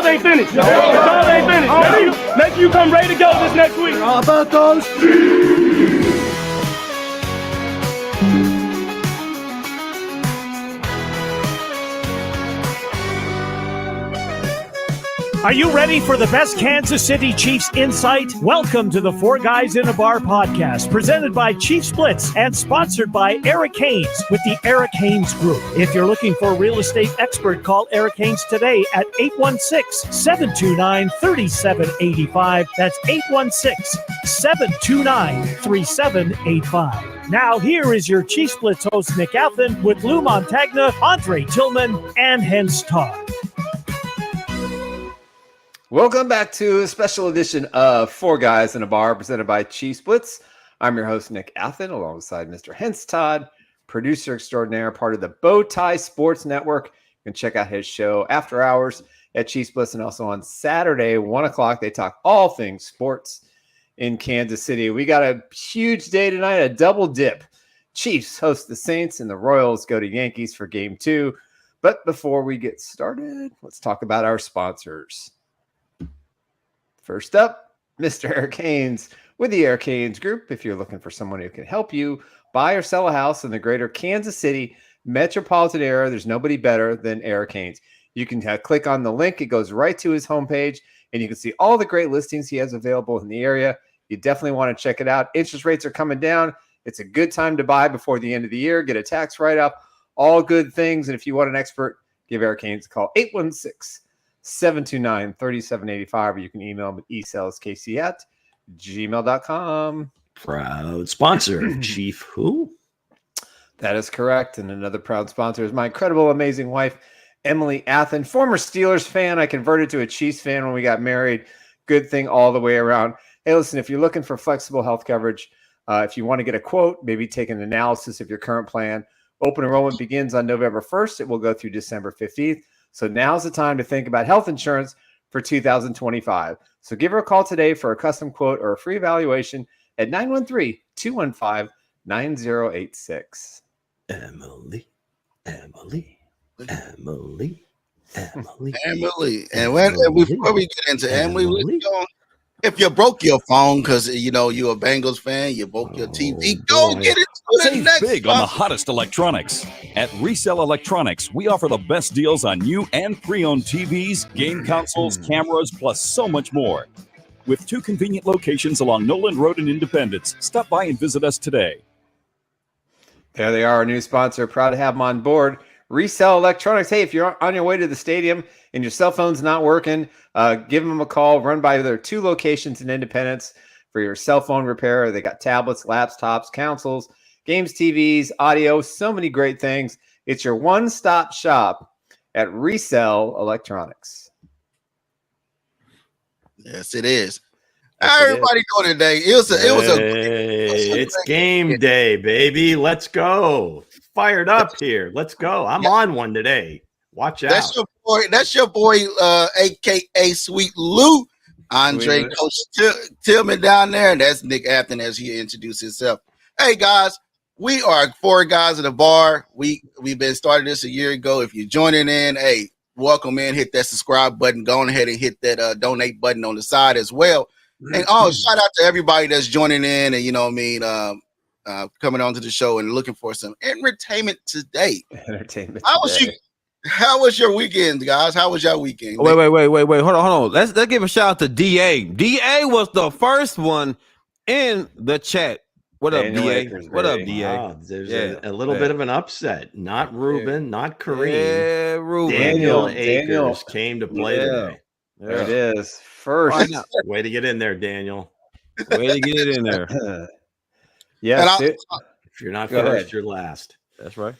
job ain't finished. The job ain't finished. Make you come ready to go this next week. How about those? Are you ready for the best Kansas City Chiefs insight? Welcome to the Four Guys in a Bar podcast, presented by Chiefs Blitz and sponsored by Eric Haynes with the Eric Haynes Group. If you're looking for a real estate expert, call Eric Haynes today at 816-729-3785. That's 816-729-3785. Now, here is your Chiefs Blitz host, Nick Athan, with Lou Montagna, Andre Tillman, and Hense Todd. Welcome back to a special edition of Four Guys in a Bar presented by Chiefs Blitz. I'm your host, Nick Athan, alongside Mr. Hense Todd, producer extraordinaire, part of the Bowtie Sports Network. You can check out his show After Hours at Chiefs Blitz, and also on Saturday, 1 o'clock, they talk all things sports in Kansas City. We got a huge day tonight, a double dip. Chiefs host the Saints, and the Royals go to Yankees for Game 2. But before we get started, let's talk about our sponsors. First up, Mr. Eric Haynes with the Eric Haynes Group. If you're looking for someone who can help you buy or sell a house in the greater Kansas City metropolitan area, there's nobody better than Eric Haynes. You can click on the link. It goes right to his homepage, and you can see all the great listings he has available in the area. You definitely want to check it out. Interest rates are coming down. It's a good time to buy before the end of the year. Get a tax write-off, all good things. And if you want an expert, give Eric Haynes a call, 816-729-3785, or you can email him at esaleskc@gmail.com. Proud sponsor, Chief who? That is correct. And another proud sponsor is my incredible, amazing wife, Emily Athan, former Steelers fan. I converted to a Chiefs fan when we got married. Good thing all the way around. Hey, listen, if you're looking for flexible health coverage, if you want to get a quote, maybe take an analysis of your current plan, open enrollment begins on November 1st. It will go through December 15th. So now's the time to think about health insurance for 2025. So give her a call today for a custom quote or a free evaluation at 913-215-9086. Emily. And before we get into Emily, if you broke your phone because you're a Bengals fan, you broke your TV, go get it. Save big on the hottest electronics. At Resell Electronics, we offer the best deals on new and pre-owned TVs, game consoles, cameras, plus so much more. With 2 convenient locations along Noland Road in Independence, stop by and visit us today. There they are, our new sponsor. Proud to have them on board. Resell Electronics. Hey, if you're on your way to the stadium and your cell phone's not working, give them a call. Run by their 2 locations in Independence for your cell phone repair. They got tablets, laptops, consoles, games, TVs, audio, so many great things. It's your one-stop shop at Resell Electronics. Yes, it is. How everybody doing today? It's game day, baby. Let's go. Fired up here. Let's go. I'm on one today. Watch out. That's your boy, aka Sweet Lou, Andre Coach Tillman down there, and that's Nick Athan as he introduced himself. Hey guys, we are 4 Guys in a Bar. We've been started this a year ago. If you're joining in, hey, welcome in. Hit that subscribe button. Go on ahead and hit that donate button on the side as well. And shout out to everybody that's joining in and coming onto the show and looking for some entertainment today. How was your weekend, guys? How was your weekend? Wait. Hold on. Let's give a shout out to DA. DA was the first one in the chat. What up, DA? What up, DA? Oh, there's a little bit of an upset. Not Ruben, not Kareem. Yeah, Ruben. Daniel Akers came to play today. There it is. First. Way to get in there, Daniel. Way to get it in there. Yes. If you're not first, you're last. That's right.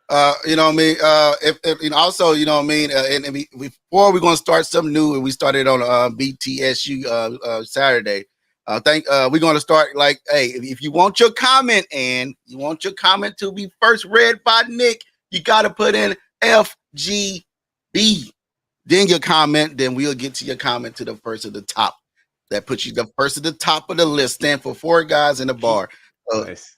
And before we're going to start something new, and we started on BTSU Saturday. We're going to start if you want your comment and you want your comment to be first read by Nick, you got to put in FGB. Then your comment, then we'll get to your comment to the first at the top. That puts you the first at the top of the list. Stand for 4 Guys in a Bar. Nice.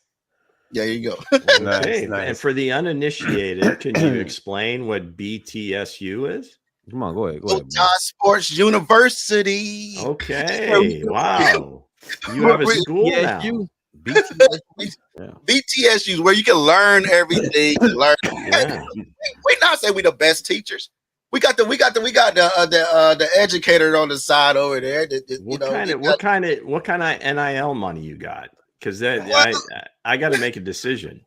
Yeah, there you go. Nice. And for the uninitiated, can you explain what BTSU is? Come on, go ahead. Bowtie Sports University. Okay. Wow. You have a school now. BTSUs where you can learn everything. Yeah. We not say we the best teachers. We got the educator on the side over there. What kind of NIL money you got? Because I got to make a decision.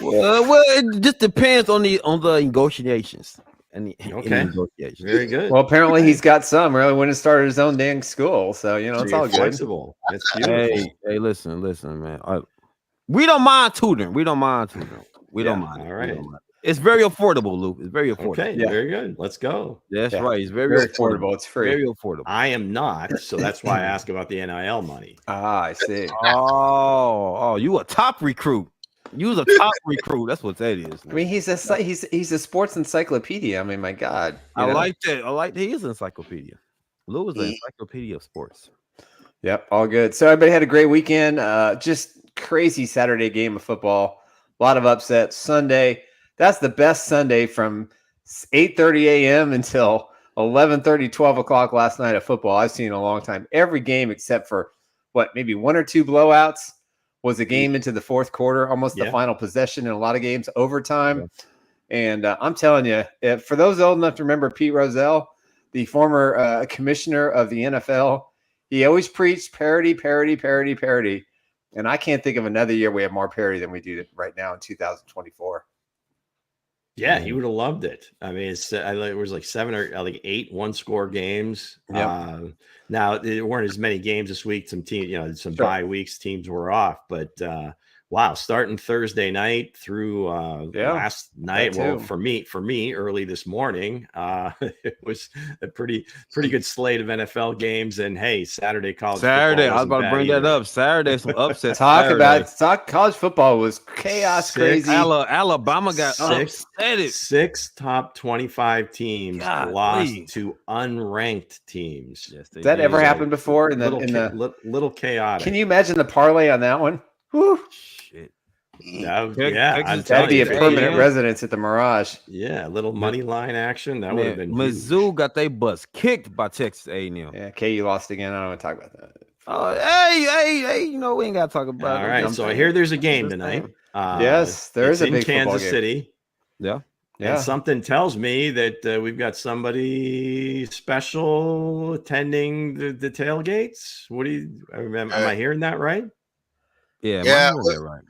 Well, it just depends on the negotiations. Very good. Well, apparently he's got some. Really, when it started his own dang school, so it's all flexible. That's beautiful. Hey, listen, man. We don't mind tutoring. We don't mind. All right. It's very affordable, Lou. It's very affordable. Okay, very good. Let's go. That's right. It's very affordable. It's free. Very affordable. I am not, so that's why I ask about the NIL money. Ah, I see. Oh, you a top recruit. You a top recruit. That's what that is. I mean, he's a sports encyclopedia. I mean, my God. I like that. I like that he's an encyclopedia. Lou is an encyclopedia of sports. Yep, all good. So everybody had a great weekend. Just crazy Saturday game of football. A lot of upsets. Sunday. That's the best Sunday from 8:30 a.m. until 11:30, 12 o'clock last night of football I've seen in a long time. Every game except for maybe one or two blowouts was a game into the fourth quarter, almost the final possession in a lot of games, overtime. And I'm telling you, for those old enough to remember Pete Rozelle, the former commissioner of the NFL, he always preached parity, parity, parity, parity. And I can't think of another year we have more parity than we do right now in 2024. Yeah, he would have loved it. I mean, it was like 7 or 8 one-score games. Yep. Now there weren't as many games this week. Some bye weeks, teams were off. But wow, starting Thursday night through last night. Well, for me, early this morning, it was a pretty good slate of NFL games. And hey, Saturday college. Saturday, I was about to bring that up. Saturday, some upsets. Talk college football was chaos, crazy. Alabama got upset. 6 top 25 teams lost to unranked teams. Yes, Has that ever happened before? In the little chaotic. Can you imagine the parlay on that one? Whew. Shit. That'd be a permanent residence at the Mirage. Yeah, a little money line action. That would have been Mizzou huge. Got their butts kicked by Texas A&M. Yeah, KU lost again. I don't want to talk about that. Oh, hey, we ain't got to talk about it. All right, so I hear there's a game tonight. Yes, there is a big Kansas game. City. Yeah. And something tells me that we've got somebody special attending the tailgates. What do you am I hearing that right? Yeah, right.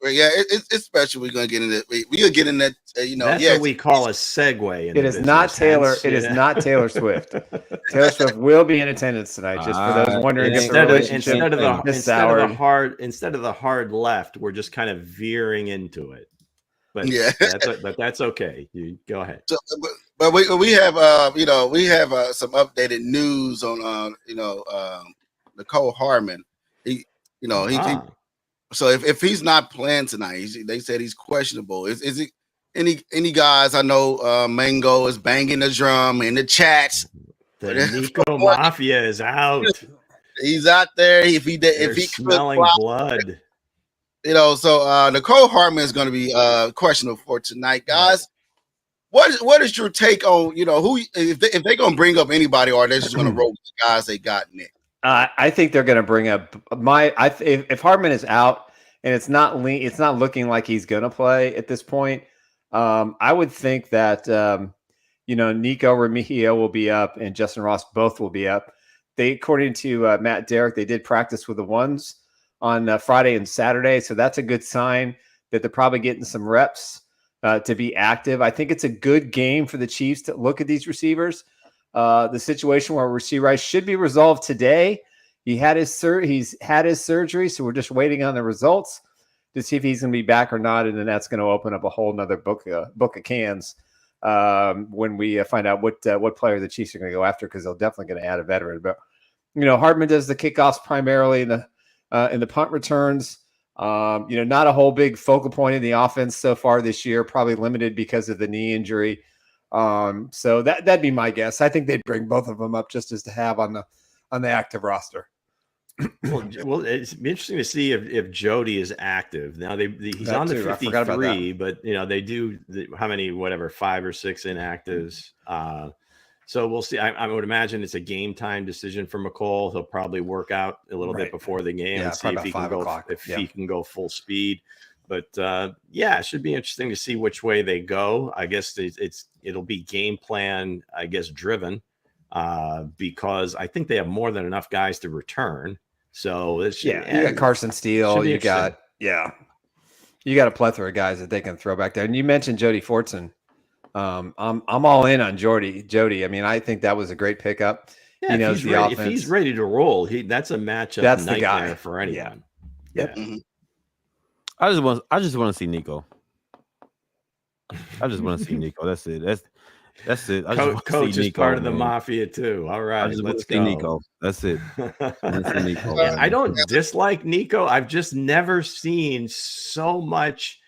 Yeah, it's special. We're gonna get into it. We'll get in that. That's what we call a segue. It is not Taylor. It is not Taylor Swift. Taylor Swift will be in attendance tonight. Just for those wondering, instead of the hard left, we're just kind of veering into it. But but that's okay. You go ahead. So, but we have some updated news on Nicole Hardman. So if he's not playing tonight, they said he's questionable. Is it any guys? I know Mango is banging the drum in the chats. The Nico Mafia is out. He's out there. If he smelling blood. So Nicole Hardman is going to be questionable for tonight, guys. What is your take on who if they're going to bring up anybody, or they're just going to roll with the guys they got, Nick? I think they're going to bring up if Hardman is out and it's not looking like he's going to play at this point. I would think that Nico Remigio will be up and Justin Ross both will be up. According to Matt Derrick, they did practice with the ones on Friday and Saturday, so that's a good sign that they're probably getting some reps to be active. I think it's a good game for the Chiefs to look at these receivers. The situation where Rasheed Rice should be resolved today. He's had his surgery, so we're just waiting on the results to see if he's going to be back or not, and then that's going to open up a whole nother book of cans when we find out what player the Chiefs are going to go after, because they're definitely going to add a veteran. But Hardman does the kickoffs primarily in the punt returns. Not a whole big focal point in the offense so far this year, probably limited because of the knee injury. So that'd be my guess. I think they'd bring both of them up just as to have on the active roster. Well, it's interesting to see if Jody is active now. He's on the 53, but they do how many, whatever, 5 or 6 inactives. So we'll see. I would imagine it's a game time decision for McCall. He'll probably work out a little bit before the game and see if he can go he can go full speed. But it should be interesting to see which way they go. I guess it'll be game plan, I guess, driven. Because I think they have more than enough guys to return. So you got Carson Steele, you got a plethora of guys that they can throw back there. And you mentioned Jody Fortson. I'm all in on Jody. I mean, I think that was a great pickup. Yeah, he knows the offense. If he's ready to roll, that's a matchup. That's nightmare the guy for anyone. Yeah. Yep. Mm-hmm. I just want to see Nico. I just want to see Nico. That's it. That's it. Coach is part of the mafia too. All right, let's go. Nico. That's it. Nico, I don't dislike Nico. I've just never seen so much.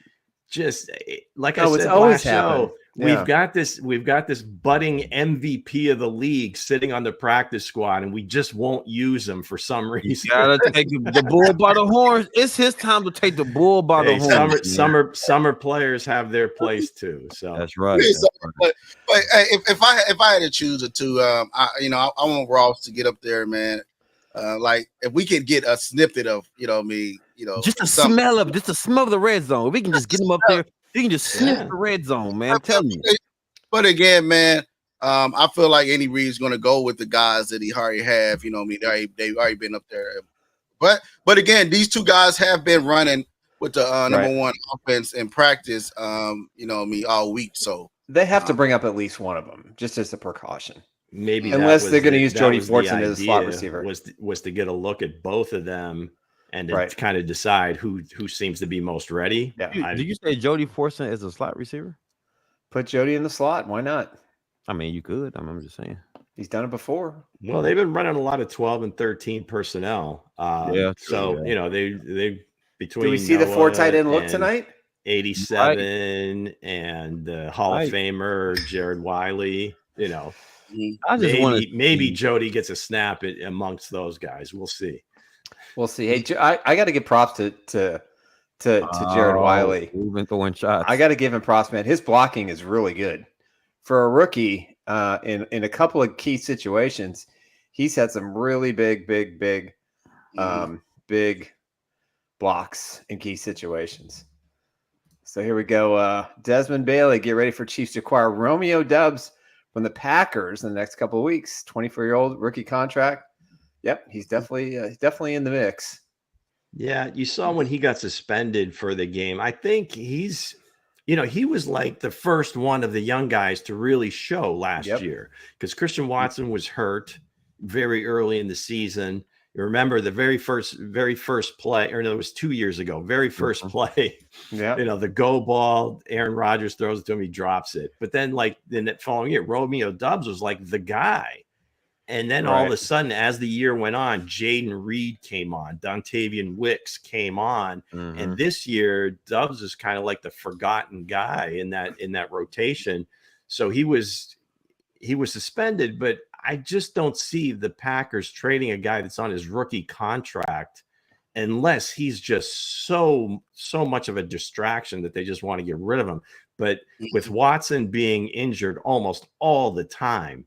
Just like I said last show, we've got this budding MVP of the league sitting on the practice squad, and we just won't use him for some reason. You gotta take the bull by the horns. It's his time to take the bull by the horns. Summer players have their place too. So that's right. But if I had to choose the two, I want Ross to get up there, man. Like if we could get a snippet of just the smell of the red zone. We can just get him up there. You can just sniff the red zone, man. I'm telling you. But again, man, I feel like Andy Reid's going to go with the guys that he already have. They've already been up there. But again, these two guys have been running with the number one offense in practice. All week. So they have to bring up at least one of them, just as a precaution. Maybe unless they're going to use Jody Fortson as a slot receiver, was to get a look at both of them and to kind of decide who seems to be most ready. Yeah. Did you say Jody Fortson is a slot receiver? Put Jody in the slot. Why not? I mean, you could. I'm just saying. He's done it before. Well, they've been running a lot of 12 and 13 personnel. They between. Do we see the 4 tight end look tonight? 87 and Hall of Famer Jared Wiley. I just maybe Jody gets a snap amongst those guys. We'll see. Hey, I got to give props to Jared Wiley. We've been throwing shots. I got to give him props, man. His blocking is really good for a rookie. In a couple of key situations, he's had some really big blocks in key situations. So here we go. Desmond Bailey, get ready for Chiefs to acquire Romeo Doubs from the Packers in the next couple of weeks. 24-year-old rookie contract. Yep, he's definitely in the mix. Yeah, you saw when he got suspended for the game. I think he was like the first one of the young guys to really show last year because Christian Watson was hurt very early in the season. You remember the very first play, or no, it was 2 years ago, very first play. Yeah. The go ball, Aaron Rodgers throws it to him, he drops it. But then in that following year, Romeo Doubs was like the guy. And then all of a sudden, as the year went on, Jaden Reed came on, Dontavian Wicks came on. Mm-hmm. And this year, Doubs is kind of like the forgotten guy in that rotation. So he was suspended, but I just don't see the Packers trading a guy that's on his rookie contract unless he's just so much of a distraction that they just want to get rid of him. But with Watson being injured almost all the time,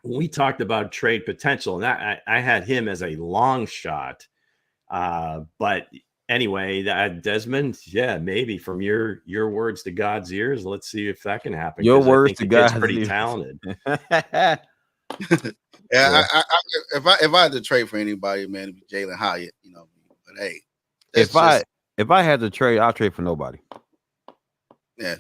we talked about trade potential, and I had him as a long shot. But anyway, Desmond, maybe from your words to God's ears, let's see if that can happen. Your words to God's ears. Pretty talented. If I had to trade for anybody, man, it'd be Jalen Hyatt, But hey, if I had to trade, I'll trade for nobody. Yeah.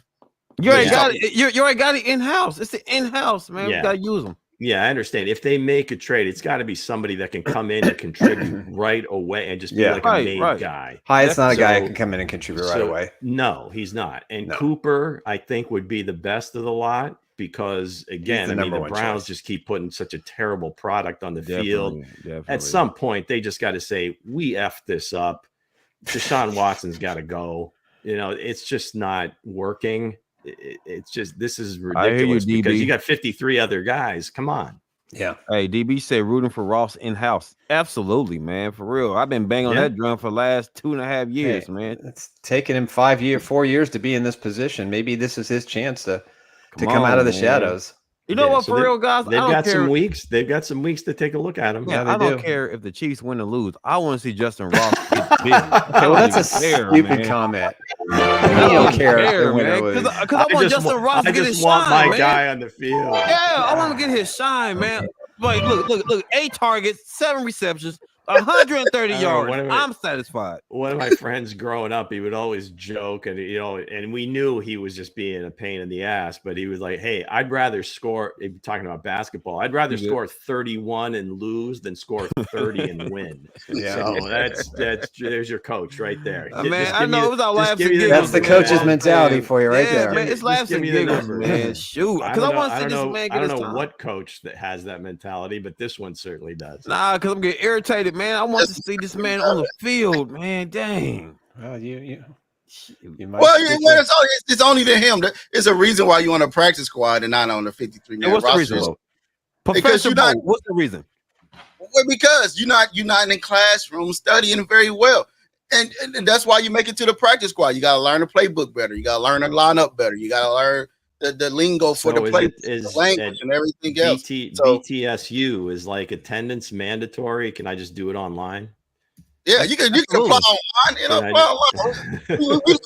You already got it. You already got it in-house. It's the in-house, man. Yeah. We gotta use them. Yeah, I understand. If they make a trade, it's got to be somebody that can come in and contribute right away and just be like a main guy. Hyatt's not a guy who can come in and contribute right away. No, he's not. And Cooper, I think, would be the best of the lot because, again, the Browns just keep putting such a terrible product on the field. Definitely. At some point, they just got to say, we effed this up. Deshaun Watson's got to go. It's just not working. It's just, this is ridiculous because you got 53 other guys. Come on. Yeah. Hey, DB said rooting for Ross in house. Absolutely, man. For real. I've been banging on that drum for the last 2.5 years, man. It's taken him 4 years to be in this position. Maybe this is his chance to come out of the shadows. You know what, for real, guys? They've got some weeks. They've got some weeks to take a look at him. Yeah, I don't care if the Chiefs win or lose. I want to see Justin Ross get big. Okay, well, that's a stupid comment. I don't care if they win or lose. Because I want Justin Ross to get his shine, I just want my guy on the field. Yeah, I want to get his shine, man. Like, look, 8 targets, 7 receptions, 130 yards. I'm satisfied. One of my friends growing up, he would always joke, and and we knew he was just being a pain in the ass, but he was like, "Hey, I'd rather score." Talking about basketball, I'd rather score 31 and lose than score 30 and win. Yeah, so that's there's your coach right there. Man, I know it was our laughs and giggles. That's the coach's mentality for you, right there. Man, it's laughs and giggles, man. Shoot, because I want to see this man get his time. I don't know what coach that has that mentality, but this one certainly does. Nah, because I'm getting irritated, man. I want to see this man on the field, man. Dang. Well, you might. Well, it's only to him. It's a reason why you're on a practice squad and not on the 53-man roster. What's the reason? Professor Bo, what's the reason? Well, because you're not in the classroom studying very well, and that's why you make it to the practice squad. You got to learn the playbook better. You got to learn to line up better. You got to learn the lingo for the play, the language, and everything else. BTSU is like attendance mandatory. Can I just do it online? Yeah, you can apply online. Apply online. We're looking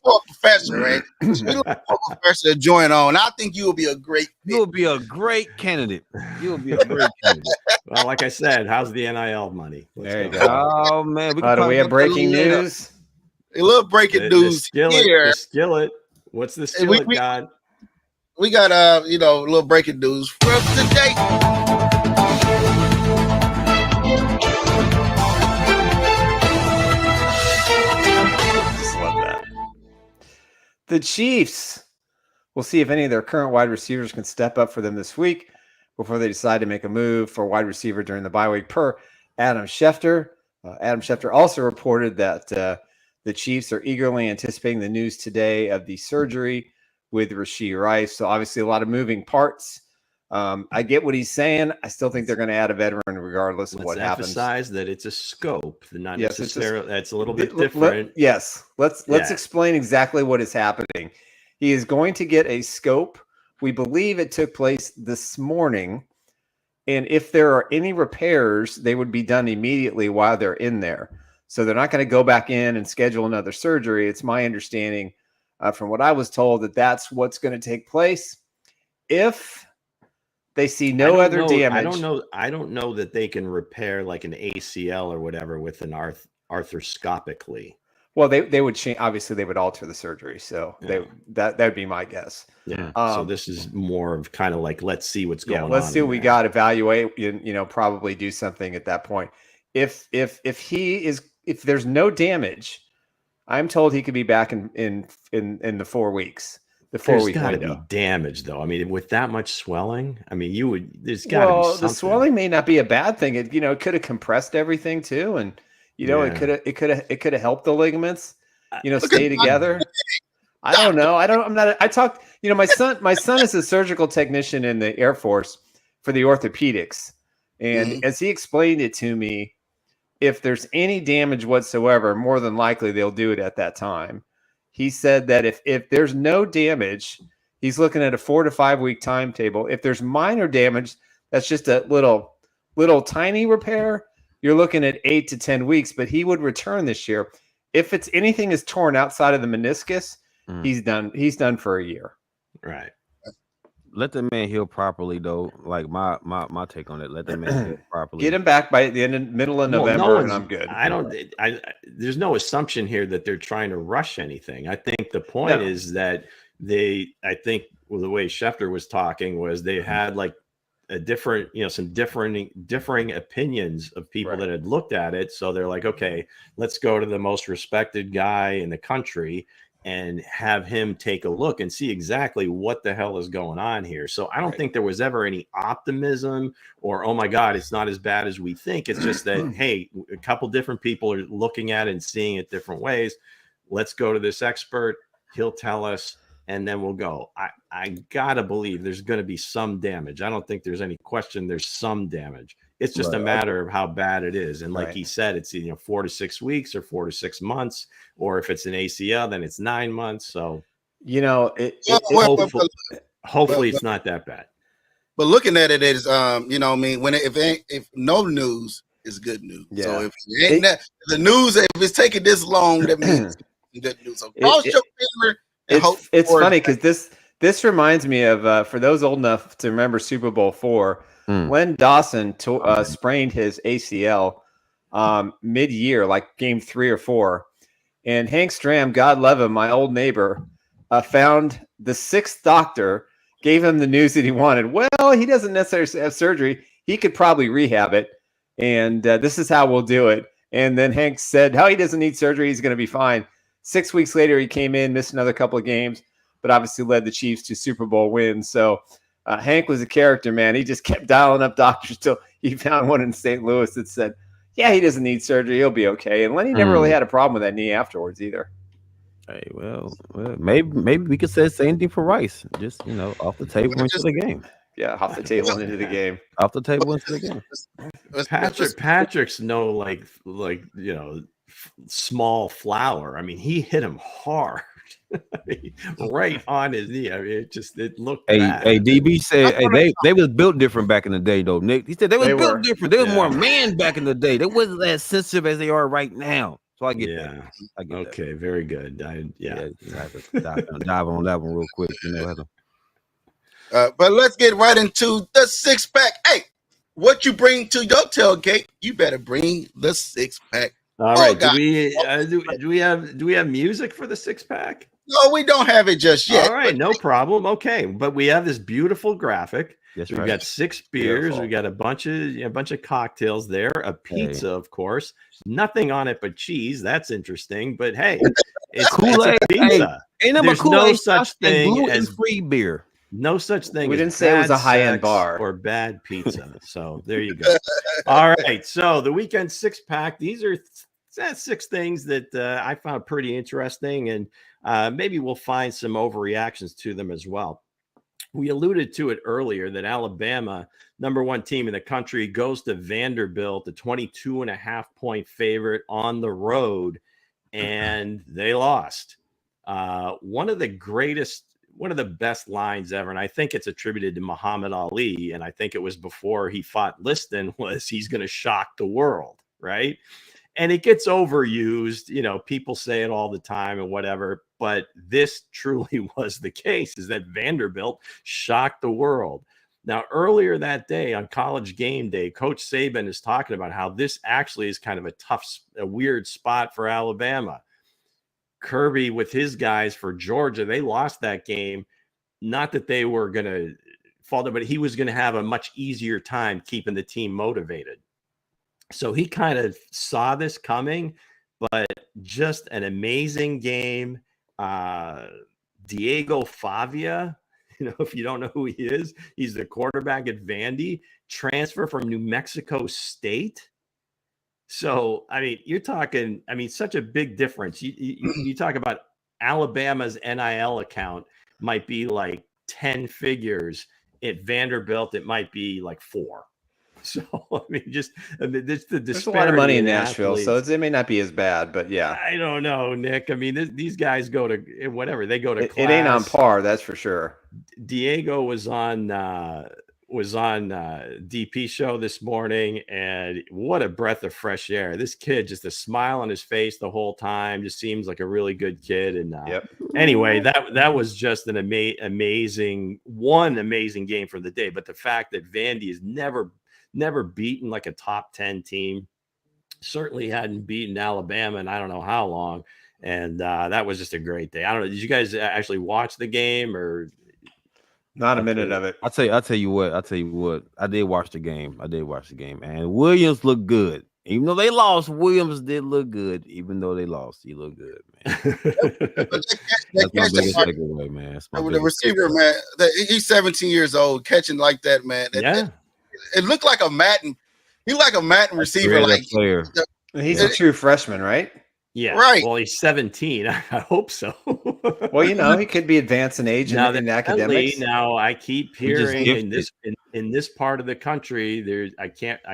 for a professor, right? We're looking for a professor to join on. I think you will be a great fit. You'll be a great candidate. You'll be a great candidate. Well, like I said, how's the NIL money? There you go. Oh man, do we have breaking news? A little breaking news here. The skillet. What's the skillet, God? We got a little breaking news from today. Just love that. The Chiefs. We'll see if any of their current wide receivers can step up for them this week before they decide to make a move for wide receiver during the bye week, per Adam Schefter. Adam Schefter also reported that the Chiefs are eagerly anticipating the news today of the surgery with Rashee Rice. So obviously a lot of moving parts. I get what he's saying. I still think they're going to add a veteran regardless of what happens. Let's emphasize that it's a scope, not necessarily. That's a little bit different. Let's explain exactly what is happening. He is going to get a scope. We believe it took place this morning. And if there are any repairs, they would be done immediately while they're in there. So they're not going to go back in and schedule another surgery. It's my understanding from what I was told that that's what's going to take place. If they see no other damage. I don't know that they can repair like an ACL or whatever with an arthroscopically. Well, they would change. Obviously, they would alter the surgery. So that would be my guess. Yeah. So this is more of kind of like, let's see what's going on. Let's see what we got. Evaluate. Probably do something at that point. If there's no damage, I'm told he could be back in the 4 weeks. The 4 week window. There's got to be damage, though. I mean, with that much swelling, I mean, there's got to be something. The swelling may not be a bad thing. It could have compressed everything too, and it could have helped the ligaments, stay together. I don't know. I talked. My son is a surgical technician in the Air Force for the orthopedics, and as he explained it to me, if there's any damage whatsoever, more than likely they'll do it at that time. He said that if there's no damage, he's looking at a 4 to 5 week timetable. If there's minor damage, that's just a little tiny repair. You're looking at 8 to 10 weeks, but he would return this year. If it's anything is torn outside of the meniscus, he's done. He's done for a year. Right. Let the man heal properly, though. Like my take on it. Let the man heal properly. Get him back by the middle of November, and I'm good. There's no assumption here that they're trying to rush anything. I think the point is that the way Schefter was talking was they had like a different, some differing opinions of people that had looked at it. So they're like, okay, let's go to the most respected guy in the country and have him take a look and see exactly what the hell is going on here. So I don't think there was ever any optimism or, oh my God, it's not as bad as we think. It's just that, hey, a couple different people are looking at it and seeing it different ways. Let's go to this expert. He'll tell us. and then we'll go. I gotta believe there's going to be some damage. I don't think there's any question. There's some damage. It's just a matter of how bad it is. And like he said, it's 4 to 6 weeks or 4 to 6 months, or if it's an ACL, then it's 9 months. So hopefully it's not that bad. But looking at it is, if no news is good news. Yeah. So if it ain't the news, if it's taking this long, that means it's good news. So cross your finger. It's funny because this reminds me of for those old enough to remember Super Bowl IV, when Dawson sprained his ACL mid-year, like game 3 or 4, and Hank Stram, God love him, my old neighbor, found the 6th doctor, gave him the news that he wanted. Well, he doesn't necessarily have surgery. He could probably rehab it, and this is how we'll do it. And then Hank said, he doesn't need surgery. He's going to be fine. 6 weeks later, he came in, missed another couple of games, but obviously led the Chiefs to Super Bowl wins. So Hank was a character, man. He just kept dialing up doctors till he found one in St. Louis that said, he doesn't need surgery. He'll be okay. And Lenny never really had a problem with that knee afterwards either. Hey, well, maybe we could say the same thing for Rice. Just, off the table into the game. Yeah, off the table into the game. Off the table into the game. Patrick's no small flower. I mean, he hit him hard. Right on his knee. I mean, it looked bad. Hey, DB said they was built different back in the day, though, Nick. He said they was built different. They was more man back in the day. They wasn't as sensitive as they are right now. So I get that. I get that. Very good. You have to dive on that one real quick. But let's get right into the 6-pack. Hey, what you bring to your tailgate, you better bring the 6-pack. All right. Do we have music for the 6-pack? No, we don't have it just yet. All right, no problem. Okay, but we have this beautiful graphic. We've got 6 beers. Beautiful. We got a bunch of cocktails there. A pizza, of course. Nothing on it but cheese. That's interesting. But hey, it's Kool-Aid. It's a pizza. There's no such thing as free beer. No such thing. We didn't say it was a high-end bar or bad pizza. So there you go. All right. So the weekend 6-pack. These are 6 things that I found pretty interesting, and maybe we'll find some overreactions to them as well. We alluded to it earlier that Alabama, #1 team in the country, goes to Vanderbilt, the 22.5-point favorite on the road, and they lost. One of the best lines ever, and I think it's attributed to Muhammad Ali, and I think it was before he fought Liston, was he's going to shock the world, right? And it gets overused. People say it all the time and whatever, but this truly was the case, is that Vanderbilt shocked the world. Now, earlier that day on College Game Day, Coach Saban is talking about how this actually is kind of a weird spot for Alabama. Kirby with his guys for Georgia, they lost that game. Not that they were going to falter, but he was going to have a much easier time keeping the team motivated. So he kind of saw this coming, but just an amazing game. Diego Favia, if you don't know who he is, he's the quarterback at Vandy, transfer from New Mexico State. So, I mean, you're talking, such a big difference. You talk about Alabama's NIL account might be like 10 figures. At Vanderbilt, it might be like 4. So, there's a lot of money in Nashville, so it may not be as bad, but yeah. I don't know, Nick. These guys go to whatever. They go to class. It ain't on par, that's for sure. Diego was on DP show this morning, and what a breath of fresh air. This kid, just a smile on his face the whole time, just seems like a really good kid. And anyway, that was just an amazing game for the day. But the fact that Vandy is never beaten like a top 10 team, certainly hadn't beaten Alabama in I don't know how long. And that was just a great day. I don't know. Did you guys actually watch the game or? Not a minute of it. I'll tell you what. I did watch the game. And Williams looked good. Even though they lost, Williams did look good. Even though they lost, he looked good, man. That's my biggest takeaway, man. The receiver, man, he's 17 years old, catching like that, man. It looked like a Madden. He like a Madden receiver, like he's a true freshman, right? Yeah, right. Well, he's 17. I hope so. Well, he could be advanced in age and in academics. Now I keep hearing in this part of the country, I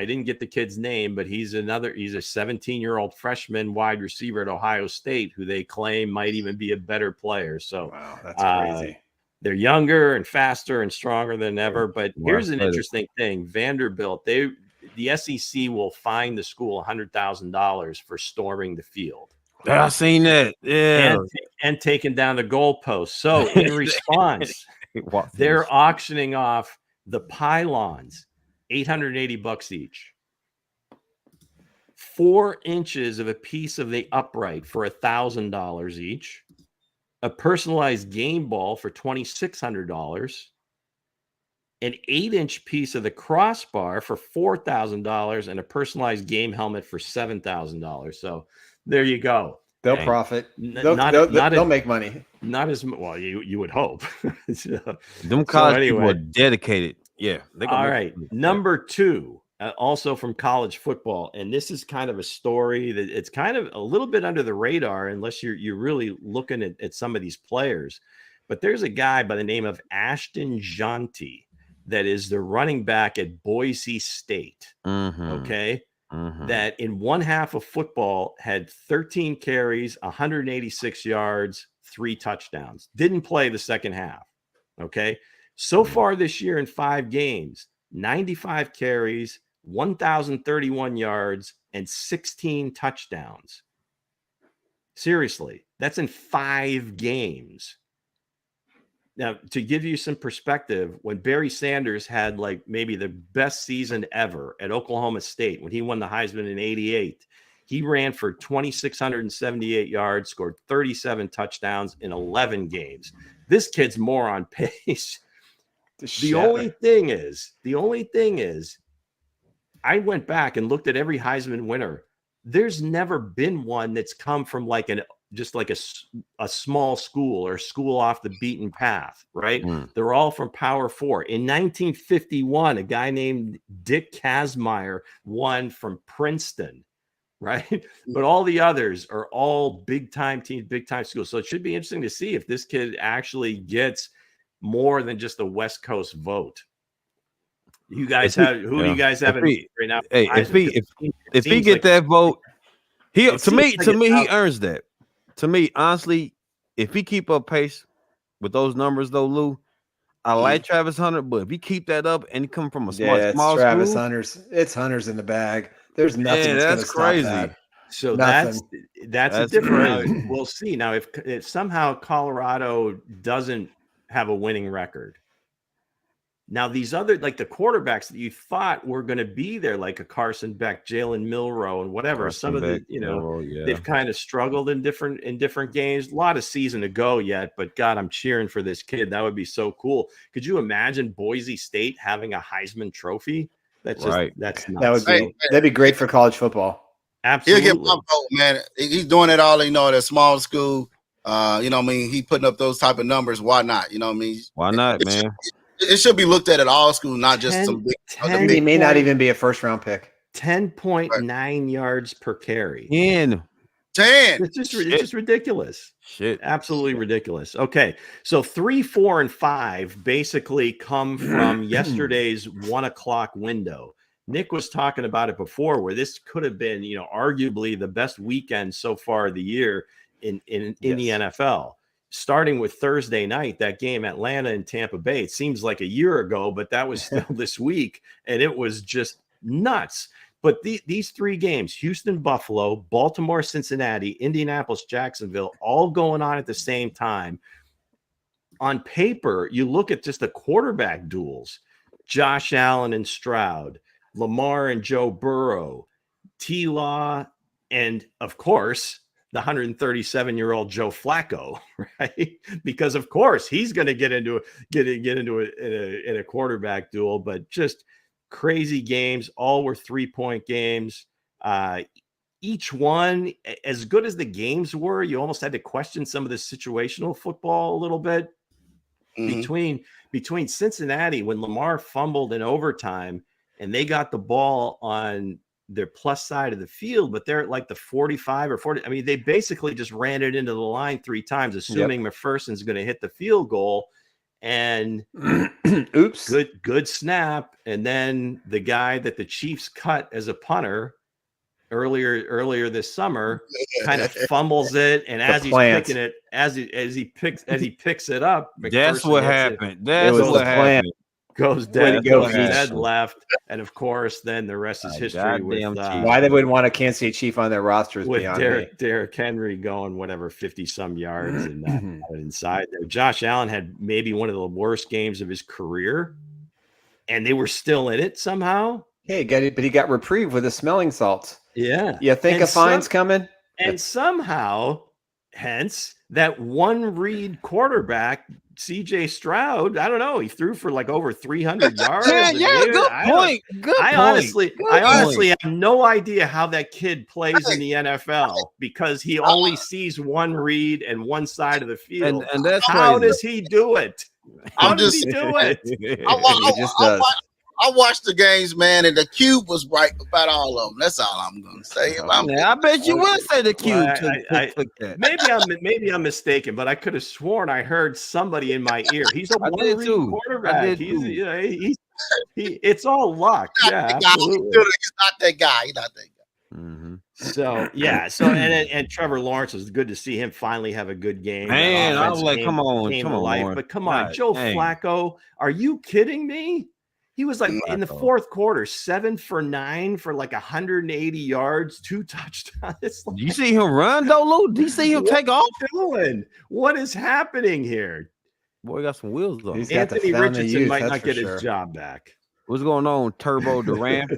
didn't get the kid's name, but he's a 17-year-old freshman wide receiver at Ohio State who they claim might even be a better player. So wow, that's crazy. They're younger and faster and stronger than ever. But here's an interesting thing. Vanderbilt, the SEC will fine the school $100,000 for storming the field. I seen that. Yeah. And taking down the goalpost. So in response, they're auctioning off the pylons, $880 each. 4 inches of a piece of the upright for $1,000 each. A personalized game ball for $2,600. An 8-inch piece of the crossbar for $4,000 and a personalized game helmet for $7,000. So there you go. They'll profit. They'll make money. Not as well. You would hope. Them college people are dedicated. Yeah. All right. Number 2, also from college football, and this is kind of a story that it's kind of a little bit under the radar unless you're really looking at some of these players. But there's a guy by the name of Ashton Jeanty that is the running back at Boise State. Okay. That in one half of football had 13 carries, 186 yards, 3 touchdowns. Didn't play the second half. Okay. So far this year in 5 games, 95 carries, 1,031 yards, and 16 touchdowns. Seriously, that's in 5 games. Now, to give you some perspective, when Barry Sanders had like maybe the best season ever at Oklahoma State, when he won the Heisman in '88, he ran for 2,678 yards, scored 37 touchdowns in 11 games. This kid's more on pace. The only thing is, I went back and looked at every Heisman winner. There's never been one that's come from like a small school or school off the beaten path, right? They're all from Power 4. In 1951, a guy named Dick Kazmaier won from Princeton, right? But all the others are all big-time teams, big-time schools. So it should be interesting to see if this kid actually gets more than just a West Coast vote. You guys have who do you guys have in right now? Hey, if he get that vote, he earns that. To me, honestly, if he keep up pace with those numbers, though, Lou, I like Travis Hunter, but if he keep that up and he come from a small Travis school, Hunter's, it's Hunter's in the bag. There's nothing that's crazy. That. So that's a different. We'll see now if somehow Colorado doesn't have a winning record. Now, these other, like the quarterbacks that you thought were going to be there, like a Carson Beck, Jalen Milroe, and whatever, they've kind of struggled in different games. A lot of season to go yet, but God, I'm cheering for this kid. That would be so cool. Could you imagine Boise State having a Heisman Trophy? That's just that's nuts. That'd be great for college football. Absolutely. He'll get my vote, man. He's doing it all, at a small school. He putting up those type of numbers. Why not? Why not, man? It should be looked at all schools, not just some big. He may not even be a first-round pick. 10.9 yards per carry. 10. It's just ridiculous. Shit. Absolutely ridiculous. Okay. So 3, 4, and 5 basically come from yesterday's 1:00 window. Nick was talking about it before, where this could have been, arguably the best weekend so far of the year in the NFL. Starting with Thursday night, that game, Atlanta and Tampa Bay. It seems like a year ago, but that was still this week, and it was just nuts. But these 3 games, Houston, Buffalo, Baltimore, Cincinnati, Indianapolis, Jacksonville, all going on at the same time. On paper, you look at just the quarterback duels, Josh Allen and Stroud, Lamar and Joe Burrow, T-Law, and, of course, the 137-year-old Joe Flacco, right? Because of course he's going to get into a quarterback duel, but just crazy games. All were 3-point games. Each one, as good as the games were, you almost had to question some of the situational football a little bit. Between Cincinnati, when Lamar fumbled in overtime and they got the ball on their plus side of the field, but they're at like the 45 or 40. I mean, they basically just ran it into the line 3 times, assuming McPherson's going to hit the field goal. And oops, good snap. And then the guy that the Chiefs cut as a punter earlier this summer kind of fumbles it, and as he's picking it, as he picks it up, that's what happened. That's what happened. Goes dead left, and of course, then the rest is history. With why they would want a Kansas City Chief on their roster is with beyond Derrick Henry going 50 some yards and inside there. Josh Allen had maybe one of the worst games of his career, and they were still in it somehow. Hey, but he got reprieve with the smelling salts. Yeah, you think a fine's coming, and somehow, hence that one read quarterback. CJ Stroud, I don't know. He threw for like over 300 yards. Good point. I honestly have no idea how that kid plays in the NFL because he only sees one read and one side of the field. And that's how does he do it? How does he do it? I watched the games, man, and the cube was right about all of them. That's all I'm going to say. I bet you will say the cube. Maybe I'm mistaken, but I could have sworn I heard somebody in my ear. He's a one-read quarterback. It's all luck. Yeah, absolutely. He's not that guy. Mm-hmm. So and Trevor Lawrence, was good to see him finally have a good game. Man, I was like, come on, but come on, Joe Flacco, are you kidding me? He was like in the fourth quarter, 7 for 9 for like 180 yards, 2 touchdowns. Do you see him run though, Lou? Do you see him take off? What is happening here? Boy, got some wheels though. Anthony Richardson might not get his job back. What's going on, Turbo Duran?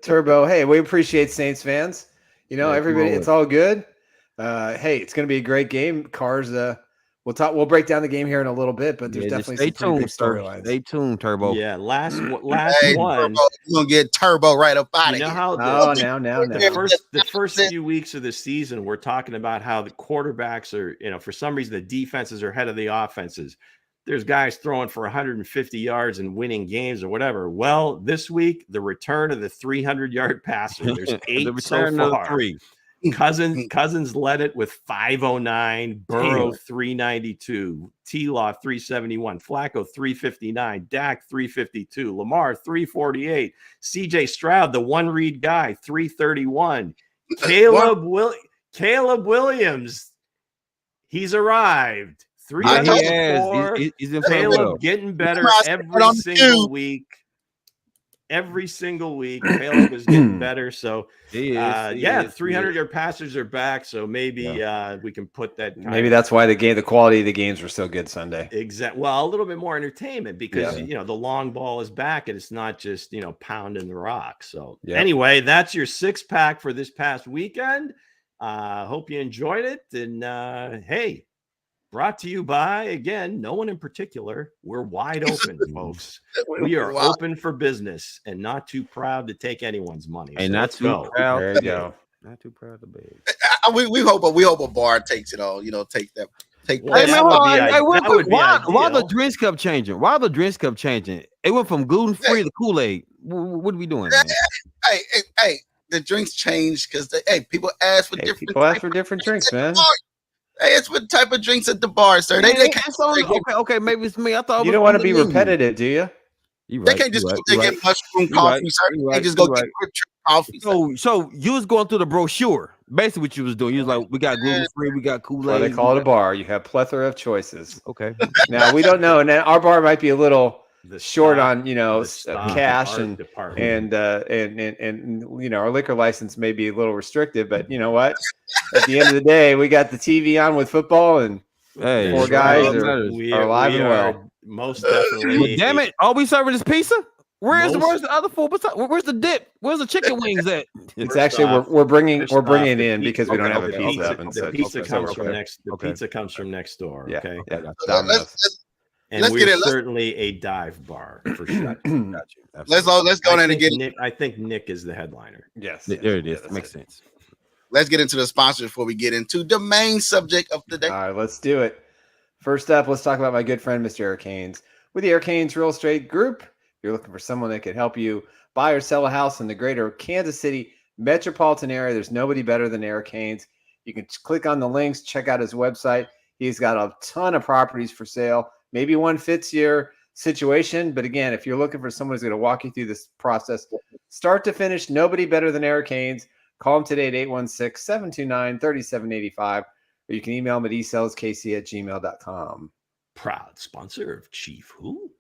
Turbo, hey, we appreciate Saints fans. You know, everybody, it's all good. Hey, it's going to be a great game. Cars, we'll break down the game here in a little bit, but there's definitely some big storylines. Stay tuned, Turbo. Yeah, last one. Turbo, you're gonna get Turbo right up out of here. The first few weeks of the season, we're talking about how the quarterbacks are, for some reason the defenses are ahead of the offenses. There's guys throwing for 150 yards and winning games or whatever. Well, this week, the return of the 300-yard passer. There's 8 so far. 3. Cousins led it with 509, Burrow 392, T-Law 371, Flacco 359, Dak 352, Lamar 348, CJ Stroud, the one-read guy, 331, Caleb Williams, he's arrived. 304. He's in Caleb getting better every single week. Every single week, Caleb is getting better. So, 300-yard passers are back. So maybe we can put that. Maybe that's why the quality of the games were so good Sunday. Exactly. Well, a little bit more entertainment because the long ball is back and it's not just pounding the rock. So anyway, that's your 6-pack for this past weekend. Hope you enjoyed it. And hey. Brought to you by, again, no one in particular. We're wide open, folks. We are open for business and not too proud to take anyone's money. And not too proud. There you go. Not too proud to beg. We hope a bar takes it all. Take that. Why the drinks cup changing? Why the drinks cup changing? It went from gluten free to Kool-Aid. What are we doing? Hey, the drinks changed because people ask for different. People ask for different drinks, man. Hey, it's what type of drinks at the bar, sir. They can't. Okay, maybe it's me. I thought you don't want to be repetitive, do you? They can't just get mushroom coffee, sir. They just go get coffee. So you was going through the brochure. Basically, what you was doing, you was like, we got gluten free, we got Kool-Aid. Well, they call it a bar. You have plethora of choices. Okay. Now we don't know. Now our bar might be a little short on cash and our liquor license may be a little restrictive, but you know what? At the end of the day, we got the TV on with football, and 4 guys are alive and well. Most definitely. Damn it! Are we serving this pizza? Where's the other 4? Where's the dip? Where's the chicken wings at? It's actually we're bringing it in because we don't have a pizza oven. The pizza comes from next. The pizza comes from next door. Okay. And we're certainly a dive bar for sure. Let's go in and get Nick. I think Nick is the headliner. Yes, there it is. That makes sense. Let's get into the sponsors before we get into the main subject of the day. All right, let's do it. First up, let's talk about my good friend, Mr. Eric Haynes. With the Eric Haynes Real Estate Group, if you're looking for someone that can help you buy or sell a house in the greater Kansas City metropolitan area. There's nobody better than Eric Haynes. You can click on the links, check out his website. He's got a ton of properties for sale. Maybe one fits your situation, but again, if you're looking for someone who's going to walk you through this process, start to finish, nobody better than Eric Haynes. Call him today at 816-729-3785, or you can email him at esaleskc@gmail.com. Proud sponsor of Chief Who?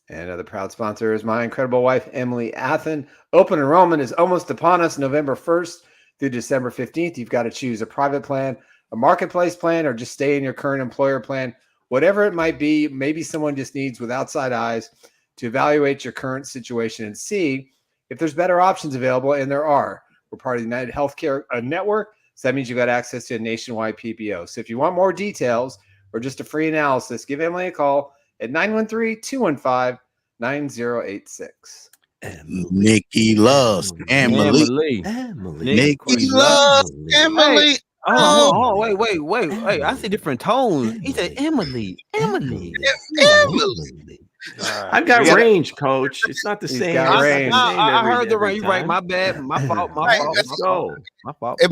And another proud sponsor is my incredible wife, Emily Athan. Open enrollment is almost upon us, November 1st through December 15th. You've got to choose a private plan, a marketplace plan, or just stay in your current employer plan. Whatever it might be, maybe someone just needs with outside eyes to evaluate your current situation and see if there's better options available, and there are. We're part of the United Healthcare Network, so that means you got access to a nationwide PPO. So if you want more details or just a free analysis, give Emily a call at 913-215-9086. Nikki loves Emily. Nikki loves Emily. Oh, wait. I see different tones. He said Emily. Emily. I've got range, Coach. It's not the same. I heard the range. Right, my bad. My fault. Let's go. My fault. It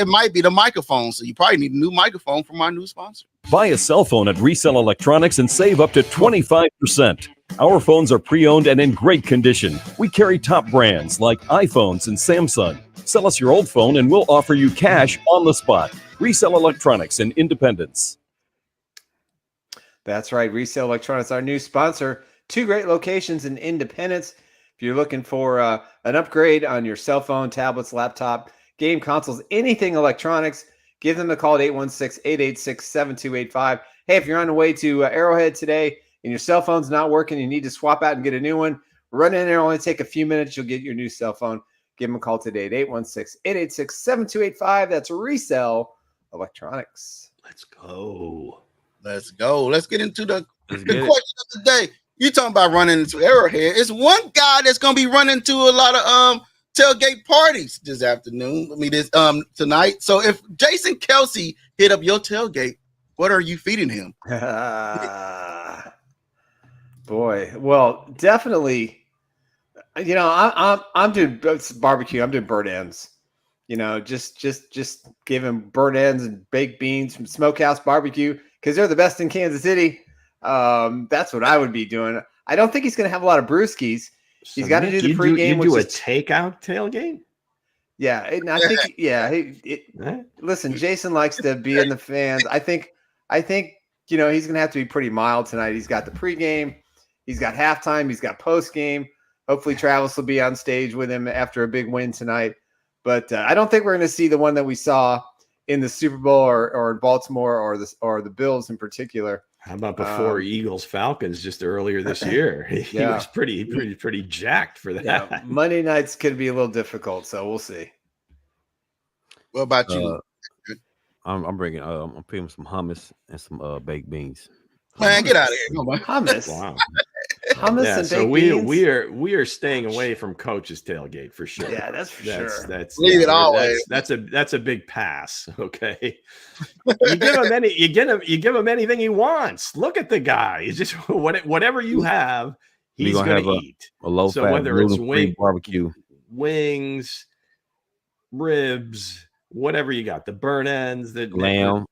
might be the microphone, so you probably need a new microphone from our new sponsor. Buy a cell phone at Resell Electronics and save up to 25%. Our phones are pre-owned and in great condition. We carry top brands like iPhones and Samsung. Sell us your old phone and we'll offer you cash on the spot. Resell Electronics in Independence. That's right. Resell Electronics, our new sponsor. 2 great locations in Independence. If you're looking for an upgrade on your cell phone, tablets, laptop, game consoles, anything electronics, give them a call at 816-886-7285. Hey, if you're on the way to Arrowhead today and your cell phone's not working, you need to swap out and get a new one, run in there. Only take a few minutes. You'll get your new cell phone. Give them a call today at 816-886-7285. That's Resell Electronics. Let's go. Let's get into the question of the day. You talking about running into Arrowhead. It's one guy that's going to be running into a lot of tailgate parties this afternoon. Tonight. So if Jason Kelce hit up your tailgate, what are you feeding him? Boy, well, definitely. You know, I'm doing barbecue. I'm doing bird ends. You know, just give him bird ends and baked beans from Smokehouse Barbecue because they're the best in Kansas City. That's what I would be doing. I don't think he's going to have a lot of brewskis. He's got to do the pregame. You do a takeout tailgate? Yeah, and I think listen, Jason likes to be in the fans. I think you know he's going to have to be pretty mild tonight. He's got the pregame, he's got halftime, he's got postgame. Hopefully, Travis will be on stage with him after a big win tonight. But I don't think we're going to see the one that we saw in the Super Bowl or in Baltimore or the Bills in particular. How about before Eagles Falcons just earlier this year? He was pretty jacked for that. Yeah, Monday nights could be a little difficult, so we'll see. What about you? I'm bringing. I'm putting some hummus and some baked beans. Man, get out of here! Hummus. Wow. Hummus and baked beans. we are staying away from Coach's tailgate for sure. Yeah, that's for sure. Leave it always. That's a big pass. Okay, you give him anything he wants. Look at the guy. He's just whatever you have, he's going to eat. A low fat, whether it's barbecue, wings, ribs, whatever you got, the burn ends, the lamb.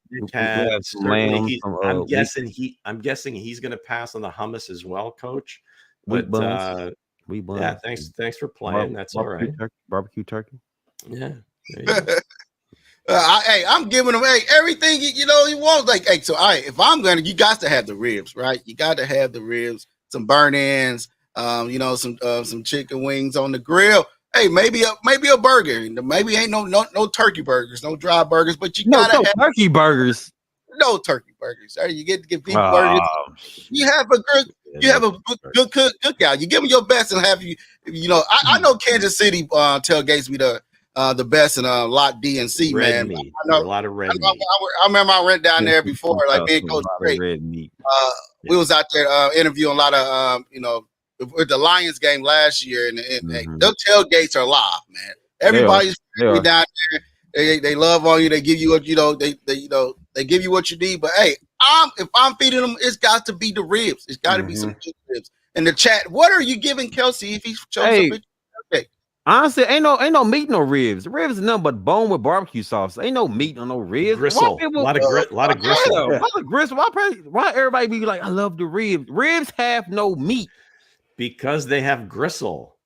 I'm guessing he's going to pass on the hummus as well, Coach. But thanks for playing. That's all right. Barbecue turkey. Yeah. I'm giving him everything he wants. If I'm gonna, you got to have the ribs, right? You got to have the ribs, some burn ends, some chicken wings on the grill. Hey, maybe a burger. Maybe ain't no turkey burgers, no dry burgers, but you gotta have turkey burgers. No turkey burgers. You get to give people burgers. You have a good cookout. You give them your best and have I know Kansas City tailgates be the best in Lot D and C, red man. Meat. A lot of red meat. I remember I went down there before, like being Coach Great. Red meat. We was out there interviewing a lot of with the Lions game last year, and their tailgates are live, man. Everybody's down there. They love on you. They give you what they give you what you need. But hey, if I'm feeding them, it's got to be the ribs. It's got to be some good ribs. In the chat, what are you giving Kelce if he shows up? Honestly, ain't no meat, no ribs. Ribs is nothing but bone with barbecue sauce. Ain't no meat on no ribs. Gristle. A lot of gristle. Yeah, a lot of gristle. Why everybody be like, I love the ribs? Ribs have no meat because they have gristle.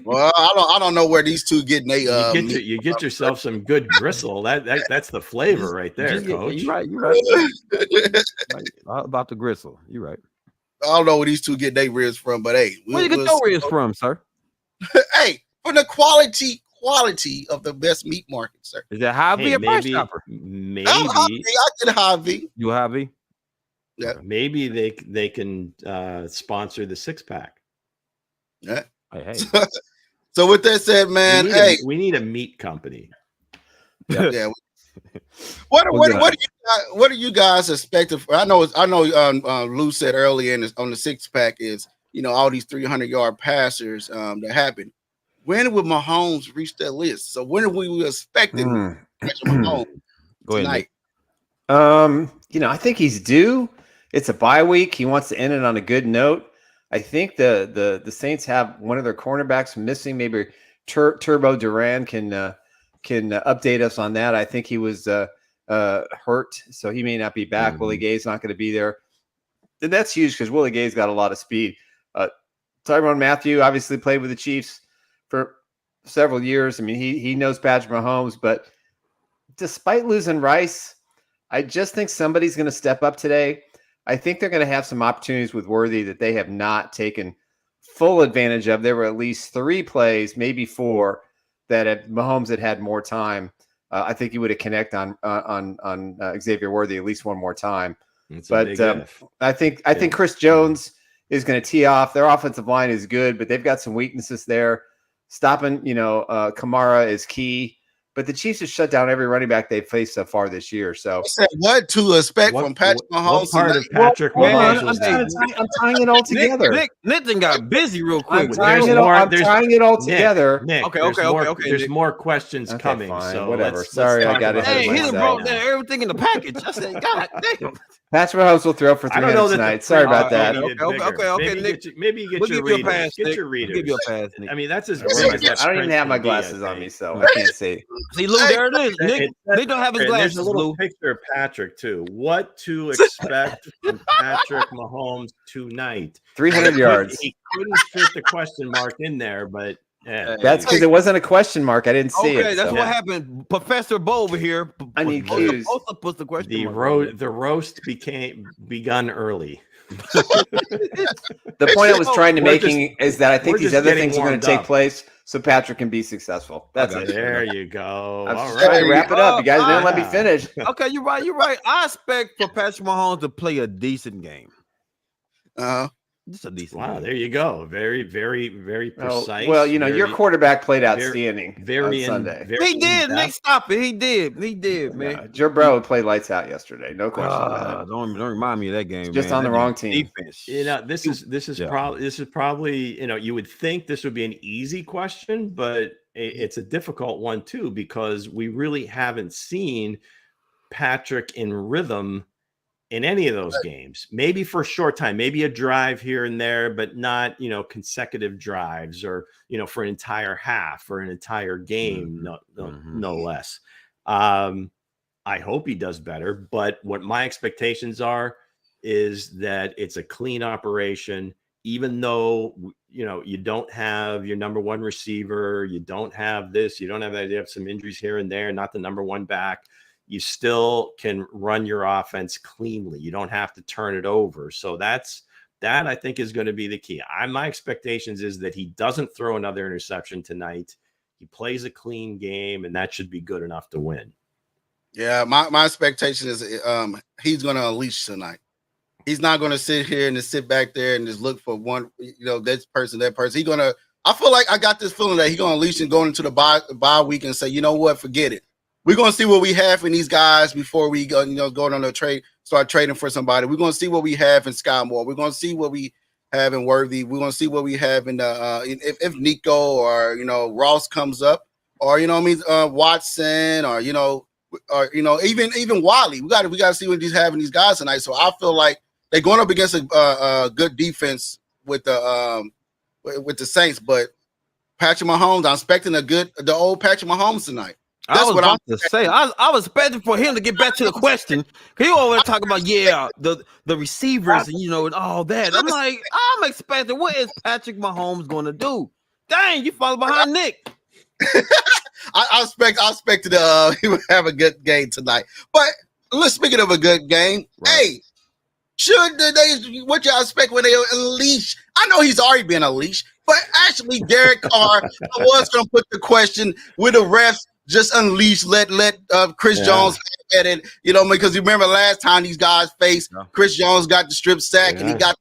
Well, I don't know where these two getting they you get yourself some good gristle. That's the flavor right there, Coach. You're right. Right. About the gristle. You're right. I don't know where these two get their ribs from, but hey, where you get your ribs from, sir? Hey, from the quality of the best meat market, sir. Is that Hy-Vee or Price Chopper? Maybe I get Hy-Vee. You Hy-Vee? Yeah. Maybe they can sponsor the 6-pack. Yeah. Hey. So with that said, man, we need a meat company. Yeah. What do you guys expect? I know. Lou said earlier on the 6-pack is all these 300-yard passers that happen. When will Mahomes reach that list? So when are we expecting Mahomes tonight? I think he's due. It's a bye week. He wants to end it on a good note. I think the Saints have one of their cornerbacks missing. Maybe Turbo Duran can update us on that. I think he was hurt, so he may not be back. Willie Gay's not going to be there. And that's huge because Willie Gay's got a lot of speed. Tyrann Mathieu obviously played with the Chiefs for several years. I mean, he knows Patrick Mahomes, but despite losing Rice, I just think somebody's going to step up today. I think they're going to have some opportunities with Worthy that they have not taken full advantage of. There were at least 3 plays, maybe 4, that if Mahomes had more time, I think he would have connected on Xavier Worthy at least one more time. But I think Chris Jones is going to tee off. Their offensive line is good, but they've got some weaknesses there. Stopping, Kamara is key. But the Chiefs have shut down every running back they've faced so far this year. So what to expect from Patrick Mahomes? What part of Patrick Mahomes was I'm tying it all together. Nick got busy real quick. I'm tying it all together. Nick, okay. There's more questions coming. Fine, so whatever. Sorry, I got it. Hey, he brought down everything in the package. I said, God damn. Patrick Mahomes will throw for 300 tonight. Sorry about that. Okay, Nick. Maybe you get your readers. Get your readers. Give you a pass, Nick. I mean, that's as I don't even have my glasses on me, so I can't see. See, Lou, there it is. Nick don't have his glasses. There's a little picture of Patrick too. What to expect from Patrick Mahomes tonight? 300 yards. He couldn't fit the question mark in there, but yeah. That's because it wasn't a question mark. I didn't see it. Okay, that's what happened. Professor Bo over here. I need cues. Put the question mark. The roast begun early. The point I was trying to making is that I think these other things are going to take place so Patrick can be successful. That's it. There you go. I'm just trying to wrap it up. You guys didn't let me finish. Okay, you're right. I expect for Patrick Mahomes to play a decent game. Just a decent game. There you go. Very, very, very precise. Well, your quarterback played outstanding on Sunday. He did. Nick, stop it. He did, man. Joe Burrow played lights out yesterday. No question about it. Don't remind me of that game. Just man. on the wrong team. Defense. This is probably you would think this would be an easy question, but it's a difficult one too because we really haven't seen Patrick in rhythm in any of those games. Maybe for a short time, maybe a drive here and there, but not consecutive drives or for an entire half or an entire game, no less. I hope he does better, but what my expectations are is that it's a clean operation, even though you don't have your number 1 receiver, you don't have this, you don't have that, you have some injuries here and there, not the number 1 back. You still can run your offense cleanly. You don't have to turn it over. So that I think is going to be the key. My expectations is that he doesn't throw another interception tonight. He plays a clean game, and that should be good enough to win. Yeah, my expectation is he's going to unleash tonight. He's not going to sit here and just sit back there and just look for one, that person. He's going to – I feel like I got this feeling that he's going to unleash and go into the bye week and say, you know what, forget it. We're going to see what we have in these guys before we go, going on a trade, start trading for somebody. We're going to see what we have in Sky Moore. We're going to see what we have in Worthy. We're going to see what we have in if Nico or, Ross comes up or, Watson or, even Wiley. We got to see what he's having these guys tonight. So I feel like they're going up against a good defense with the Saints, but Patrick Mahomes. I'm expecting the old Patrick Mahomes tonight. That's I was what about to say. I was expecting for him to get back to the question. Cause you over there talking about the receivers and and all that. I'm like, I'm expecting what is Patrick Mahomes going to do? Dang, you fall behind Nick. I expected he would have a good game tonight. But speaking of a good game, hey, what y'all expect when they unleash? I know he's already been unleashed, but actually Derek Carr was going to put the question with the refs. Just unleash, let Chris Jones at it, because you remember last time these guys faced Chris Jones got the strip sack and he got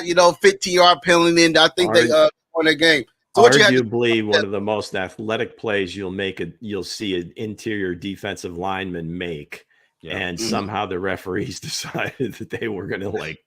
15-yard penalty, and I think they won the game. So arguably one of the most athletic plays you'll see an interior defensive lineman make, and somehow the referees decided that they were going to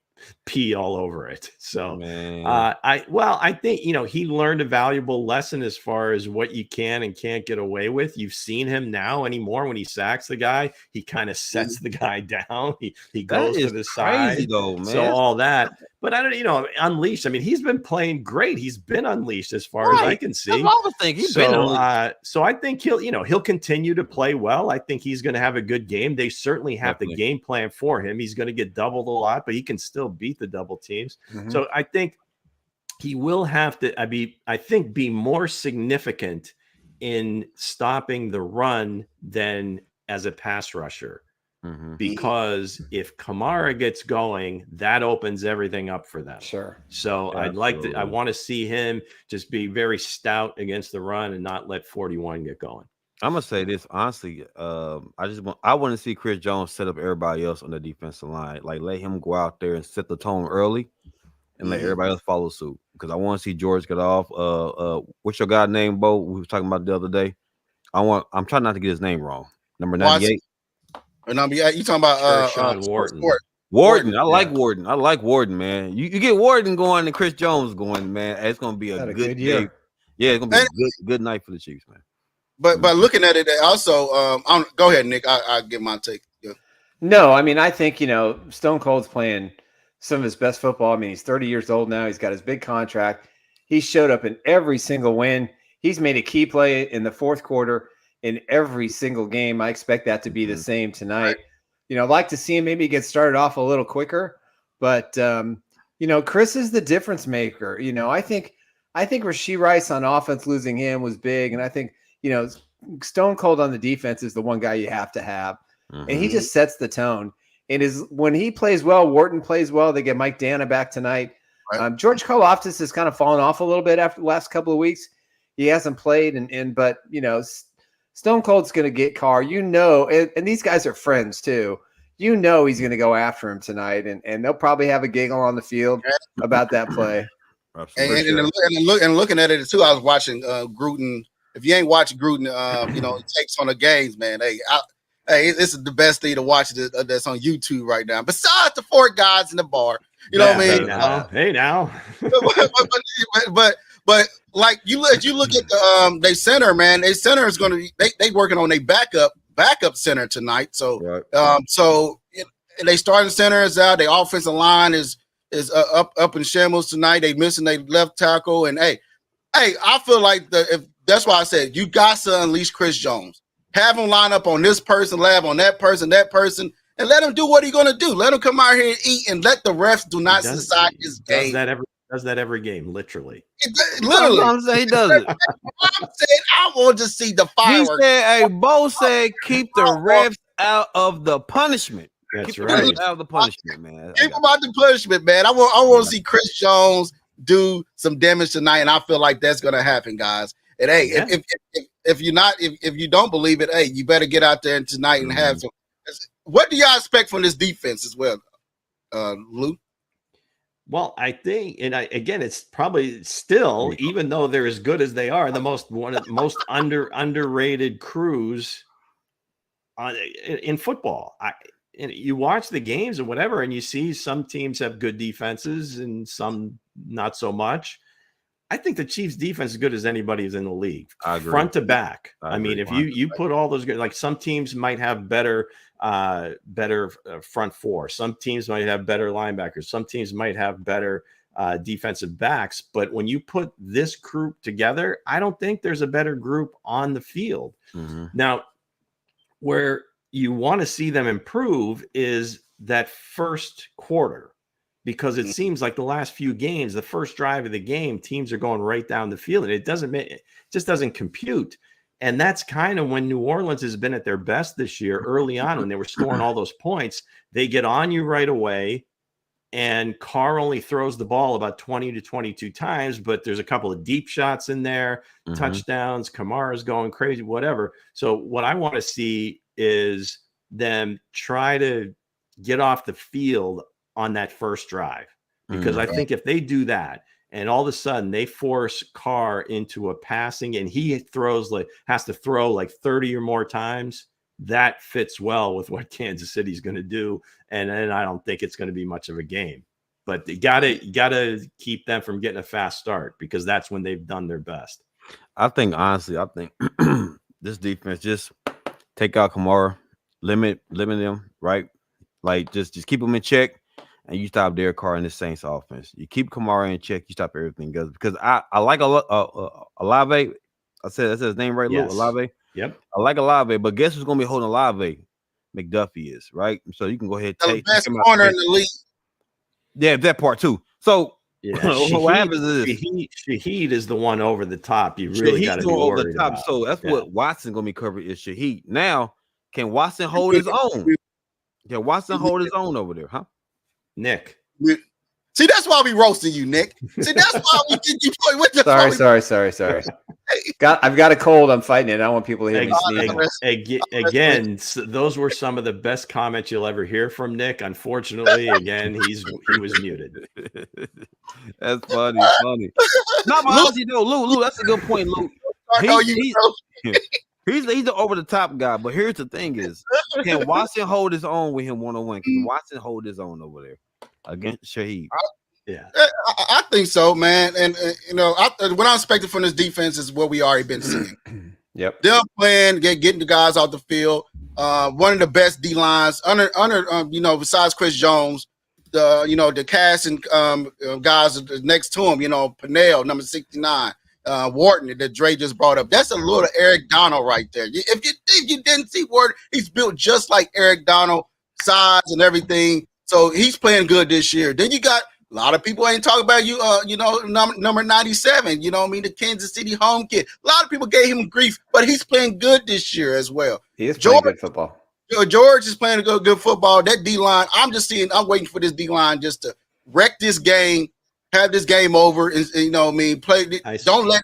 pee all over it. So I think he learned a valuable lesson as far as what you can and can't get away with. You've seen him now anymore when he sacks the guy, he kind of sets the guy down. He goes to the side though, man. So all that. But I don't, unleashed. I mean, he's been playing great. He's been unleashed as far as I can see. I always think he's been unleashed. So I think he'll continue to play well. I think he's going to have a good game. They certainly have the game plan for him. He's going to get doubled a lot, but he can still beat the double teams. So I think he will have to, be more significant in stopping the run than as a pass rusher. Because if Kamara gets going, that opens everything up for them. Sure. So I want to see him just be very stout against the run and not let 41 get going. I'm gonna say this honestly. I want to see Chris Jones set up everybody else on the defensive line. Let him go out there and set the tone early, and let everybody else follow suit. Because I want to see George get off. What's your guy name, Bo? We were talking about the other day. I'm trying not to get his name wrong. Number 98. You talking about Wharton. Wharton. I like Wharton. I like Wharton, man. You get Wharton going and Chris Jones going, man. It's gonna be a good year. Yeah, it's gonna be a good night for the Chiefs, man. But looking at it also, go ahead, Nick. I'll give my take. Yeah. No, I mean, I think Stone Cold's playing some of his best football. I mean, he's 30 years old now. He's got his big contract. He showed up in every single win. He's made a key play in the fourth quarter in every single game. I expect that to be the same tonight. I'd like to see him maybe get started off a little quicker, but Chris is the difference maker. I think Rashee Rice on offense, losing him was big. And I think, Stone Cold on the defense is the one guy you have to have. And he just sets the tone. And when he plays well, Wharton plays well. They get Mike Dana back tonight. Right. George Karlaftis has kind of fallen off a little bit after the last couple of weeks. He hasn't played, but Stone Cold's going to get Carr, and these guys are friends too. He's going to go after him tonight, and they'll probably have a giggle on the field about that play. And looking at it too, I was watching Gruden. If you ain't watching Gruden, he takes on the games, man. Hey, this is the best thing to watch that's on YouTube right now. Besides the four guys in the bar, what I mean? Hey now. But like you look at the they center, man. They center is going to be they working on a backup center tonight. So and they starting center is out. Their offensive line is up in shambles tonight. They missing their left tackle, and hey, I feel like that's why I said you got to unleash Chris Jones. Have him line up on this person, lab on that person, and let him do what he's going to do. Let him come out here and eat, and let the refs do not decide his game. Does that every game, literally. Literally. I'm saying he does it. I'm saying I want to see the fireworks. He said, Bo said, keep the refs out of the punishment. That's right. Out of the punishment, man. Keep them out the punishment, man. I want to see Chris Jones do some damage tonight, and I feel like that's going to happen, guys. And hey, if you don't believe it, hey, you better get out there tonight and have some. What do y'all expect from this defense as well, Lou? Well, I think, again, it's probably still, even though they're as good as they are, one of the most underrated crews in football. You watch the games or whatever, and you see some teams have good defenses and some not so much. I think the Chiefs' defense is good as anybody's in the league, front to back. I mean, if you put all those good, like some teams might have better front four. Some teams might have better linebackers. Some teams might have better defensive backs. But when you put this group together, I don't think there's a better group on the field. Now, where you want to see them improve is that first quarter, because it seems like the last few games, the first drive of the game, teams are going right down the field, and it just doesn't compute. And that's kind of when New Orleans has been at their best this year. Early on, when they were scoring all those points, they get on you right away. And Carr only throws the ball about 20 to 22 times, but there's a couple of deep shots in there, touchdowns. Kamara's going crazy, whatever. So what I want to see is them try to get off the field on that first drive, because I think if they do that, and all of a sudden they force Carr into a passing, and he has to throw like 30 or more times, that fits well with what Kansas City's going to do. And then I don't think it's going to be much of a game, but you gotta keep them from getting a fast start, because that's when they've done their best. Honestly, I think this defense, just take out Kamara, limit them, right? Like just keep them in check, and you stop Derek Carr in the Saints offense. You keep Kamara in check, you stop everything else. Because I like Olave. I said his name right, yes. Lou, Olave. Yep. I like Olave, but guess who's gonna be holding Olave? McDuffie is, right? So you can go ahead and take the best corner in the league. Yeah, that part too. So what happens is Shaheed is the one over the top. You really got to be over the top. About. So that's what Watson gonna be covering is Shaheed. Now, can Watson hold his own? Can Watson hold his own over there, huh? Nick. See, that's why we roasting you, Nick. See, that's why we did you play with the Sorry. I've got a cold. I'm fighting it. I don't want people to hear me sneezing. Again, those were some of the best comments you'll ever hear from Nick. Unfortunately, again, he was muted. That's funny. No, but honestly, though, Lou, that's a good point, Lou. He's the over the top guy. But here's the thing: is can Watson hold his own with him 1-on-1? Can Watson hold his own over there against Shaheed? Yeah, I think so, man. And what I'm expecting from this defense is what we already been seeing. Yep, them playing, getting the guys off the field. One of the best D lines under besides Chris Jones. The cast and guys next to him. Pennell, number 69, Wharton that Dre just brought up. That's a little Eric Donald right there. If you didn't see Wharton, he's built just like Eric Donald, size and everything. So he's playing good this year. Then you got a lot of people ain't talking about number 97, the Kansas City home kid. A lot of people gave him grief, but he's playing good this year as well. He is playing good football. George is playing good football. That D-line, I'm waiting for this D-line just to wreck this game, have this game over, and play. Don't let.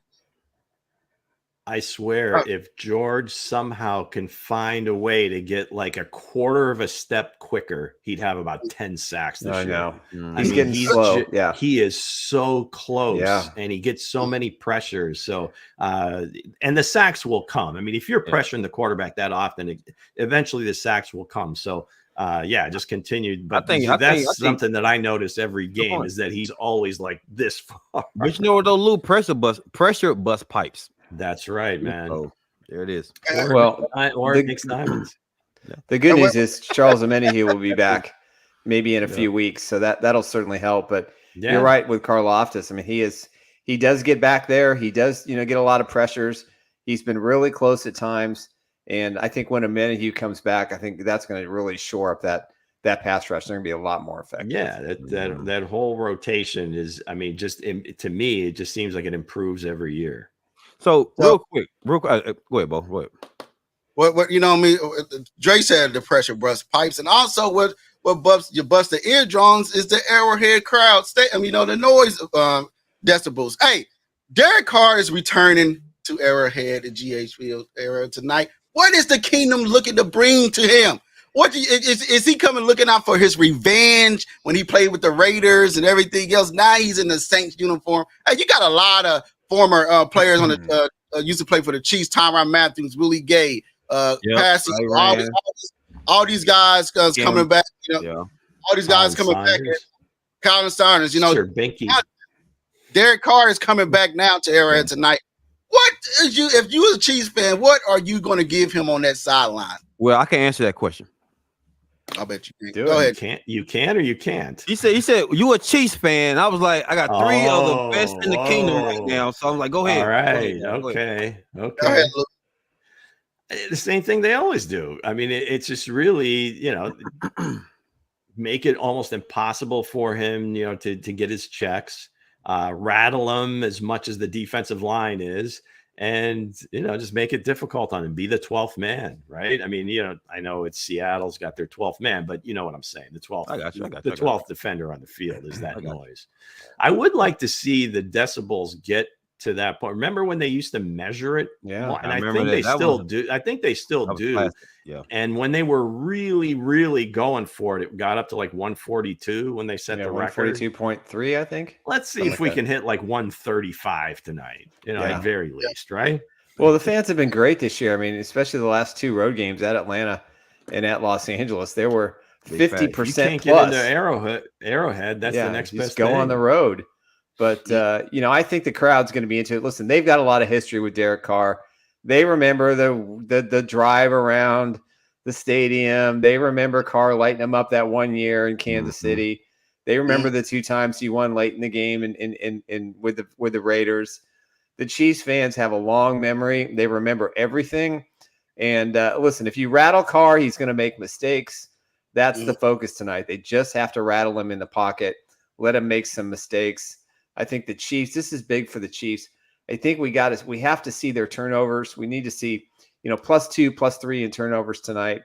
I swear, if George somehow can find a way to get like a quarter of a step quicker, he'd have about 10 sacks this year. I know. He's getting slow. He is so close, and he gets so many pressures. So, and the sacks will come. I mean, if you're pressuring the quarterback that often, eventually the sacks will come. So, just continue. But I think something that I notice every game is that he's always like this far. But you know what, though, Lou, pressure bust pipes. That's right, man. Oh, there it is. Or Nick's Diamonds. The good news is Charles Omenihu will be back maybe in a few weeks, so that'll certainly help. But you're right with Karlaftis. I mean, he does get back there. He does, get a lot of pressures. He's been really close at times, and I think when Omenihu comes back, I think that's going to really shore up that pass rush. They're going to be a lot more effective. Yeah, that whole rotation is. I mean, to me, it just seems like it improves every year. So real quick, go ahead, Bo. Go ahead. What Dre said the pressure bust pipes, and also what bust the eardrums is the Arrowhead crowd. The noise decibels. Hey, Derek Carr is returning to Arrowhead at GH Field era tonight. What is the kingdom looking to bring to him? What is he coming looking out for his revenge when he played with the Raiders and everything else? Now he's in the Saints uniform. Hey, you got a lot of former players on the used to play for the Chiefs. Tyrann Matthews, Willie Gay, Passy, all these guys coming back. All these guys coming back. Colin Sanders, Derek Carr is coming back now to Arrowhead tonight. What is if you was a Chiefs fan, what are you going to give him on that sideline? Well, I can answer that question. I'll bet you can. Do Go it. ahead. You can or you can't. He said you a Chiefs fan. I was like, I got three of the best in the kingdom right Oh. now. So I'm like, go ahead. All right. Go ahead. Go ahead, Lou. The same thing they always do. I mean, it's just really, make it almost impossible for him, to get his checks, rattle him as much as the defensive line is, and, just make it difficult on him. Be the 12th man, right? I mean, I know Seattle's got their 12th man, but you know what I'm saying. The 12th, I got you. The 12th defender on the field is that noise. I would like to see the decibels get to that point. Remember when they used to measure it? Yeah, and I think they still do. I think they still do. Classic. Yeah. And when they were really, really going for it, it got up to like 142 when they set the record. 142.3, I think. Let's see if we can hit like 135 tonight, at very least, right? Well, the fans have been great this year. I mean, especially the last two road games at Atlanta and at Los Angeles. There were 50% plus. You can't get into Arrowhead. That's the next best go thing. on the road. But, I think the crowd's going to be into it. Listen, they've got a lot of history with Derek Carr. They remember the drive around the stadium. They remember Carr lighting them up that one year in Kansas City. They remember the two times he won late in the game and with the Raiders. The Chiefs fans have a long memory. They remember everything. And listen, if you rattle Carr, he's going to make mistakes. That's the focus tonight. They just have to rattle him in the pocket, let him make some mistakes. I think the Chiefs, this is big for the Chiefs. I think we have to see their turnovers. We need to see, +2, +3 in turnovers tonight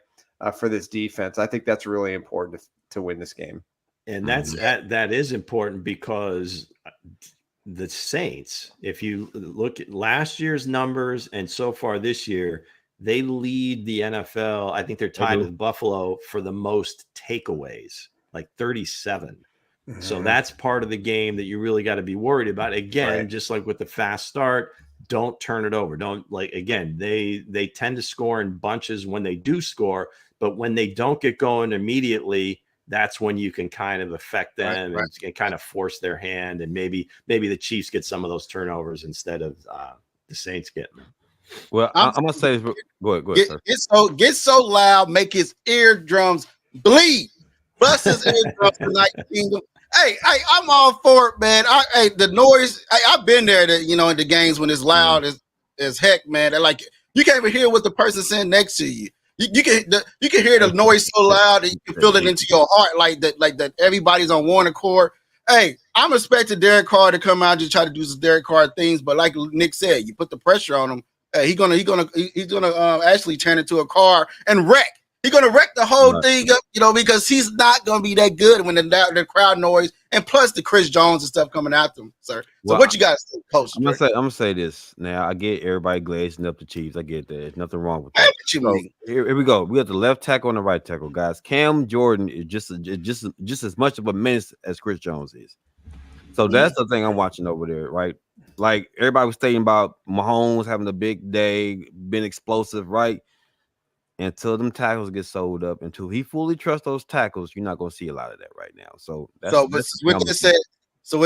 for this defense. I think that's really important to win this game. And that is important because the Saints, if you look at last year's numbers and so far this year, they lead the NFL. I think they're tied with Buffalo for the most takeaways, like 37. So that's part of the game that you really got to be worried about. Again, just like with the fast start, don't turn it over. They tend to score in bunches when they do score, but when they don't get going immediately, that's when you can kind of affect them and kind of force their hand. And maybe the Chiefs get some of those turnovers instead of the Saints getting them. Well, I'm going to say this. Go ahead. Get so loud, make his eardrums bleed. Bust his eardrums tonight, Kingdom. Hey, I'm all for it, man. The noise. I've been there, in the games when it's loud as heck, man. They're like, you can't even hear what the person saying next to you. You can hear the noise so loud that you can feel it into your heart, like that. Everybody's on one accord. Hey, I'm expecting Derek Carr to come out and just try to do some Derek Carr things, but like Nick said, you put the pressure on him. He's gonna actually turn into a car and wreck. He's gonna wreck the whole thing up, because he's not gonna be that good when the crowd noise and plus the Chris Jones and stuff coming after him, sir. So what you guys think, Coach? I'm gonna say this now. I get everybody glazing up the Chiefs. I get that. There's nothing wrong with that. Here we go. We got the left tackle and the right tackle, guys. Cam Jordan is just as much of a menace as Chris Jones is. So that's the thing I'm watching over there, right? Like everybody was stating about Mahomes having a big day, been explosive, right? Until them tackles get sold up, until he fully trusts those tackles, you're not going to see a lot of that right now. So with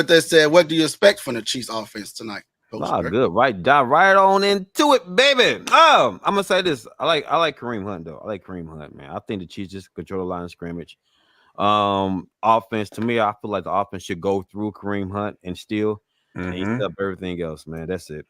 that said, what do you expect from the Chiefs offense tonight? Good. Dive right on into it, baby. I'm gonna say this. I like Kareem Hunt though. I like Kareem Hunt, man. I think the Chiefs just control the line of scrimmage. Offense, to me, I feel like the offense should go through Kareem Hunt and steal and eat up everything else, man. That's it.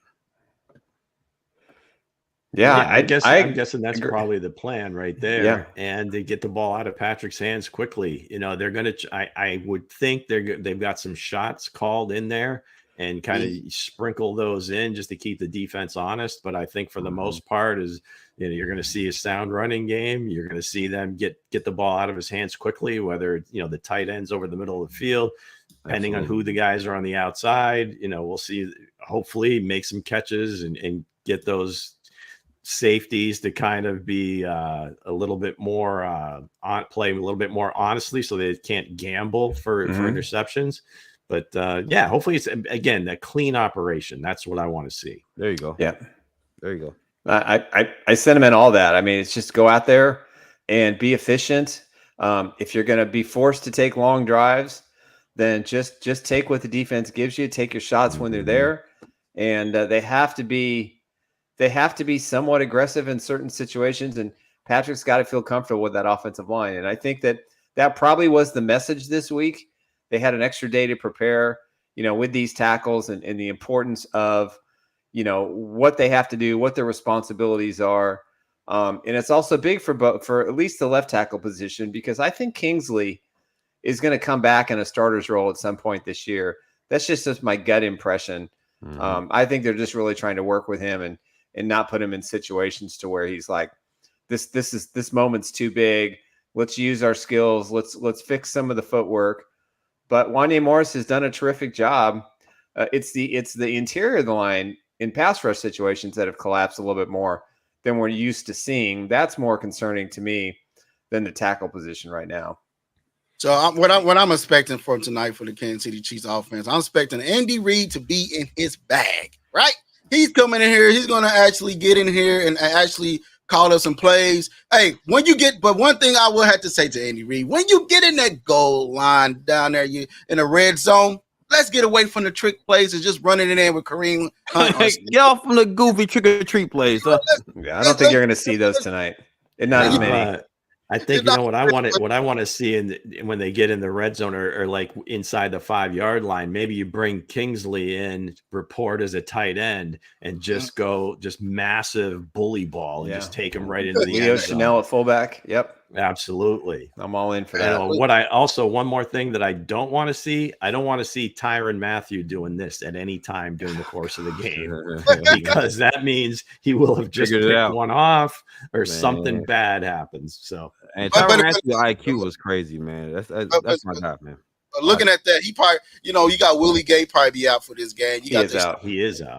Yeah, I'm guessing that's probably the plan right there. Yeah. And they get the ball out of Patrick's hands quickly. They're going to, I would think they've got some shots called in there and kind of sprinkle those in just to keep the defense honest. But I think for the most part you're going to see a sound running game. You're going to see them get the ball out of his hands quickly, whether, the tight ends over the middle of the field, depending on who the guys are on the outside. We'll see, hopefully make some catches and get those safeties to kind of be a little bit more play a little bit more honestly, so they can't gamble for interceptions. But hopefully it's again that clean operation. That's what I want to see. There you go. Yeah, there you go. I sentiment all that. I mean, it's just go out there and be efficient. If you're going to be forced to take long drives, then just take what the defense gives you. Take your shots when they're there, and they have to be somewhat aggressive in certain situations. And Patrick's got to feel comfortable with that offensive line. And I think that probably was the message this week. They had an extra day to prepare, with these tackles and the importance of, what they have to do, what their responsibilities are. And it's also big for at least the left tackle position, because I think Kingsley is going to come back in a starter's role at some point this year. That's just my gut impression. Mm-hmm. I think they're just really trying to work with him and not put him in situations to where he's like, this moment's too big. Let's use our skills. Let's fix some of the footwork. But Wanya Morris has done a terrific job. It's the interior of the line in pass rush situations that have collapsed a little bit more than we're used to seeing. That's more concerning to me than the tackle position right now. So what I'm expecting from tonight for the Kansas City Chiefs offense, I'm expecting Andy Reid to be in his bag, right? He's coming in here. He's going to actually get in here and actually call us some plays. Hey, one thing I will have to say to Andy Reid, when you get in that goal line down there, you in a red zone, let's get away from the trick plays and just running it in with Kareem Hunt. Get off from the goofy trick or treat plays. Yeah, I don't think you're going to see those tonight. And not as many. I think what I want to see when they get in the red zone or like inside the 5-yard line, maybe you bring Kingsley in, report as a tight end, and just go massive bully ball and just take him right into the Leo end zone. Chanel at fullback. Yep. Absolutely. I'm all in for that. One more thing that I don't want to see, I don't want to see Tyrann Mathieu doing this at any time during the course of the game, because that means he will have just picked one off or something bad happens. So, and Tyrann Mathieu IQ was crazy, man. That's my guy, man. Looking at that, he probably, you got Willie Gay probably be out for this game. He is out.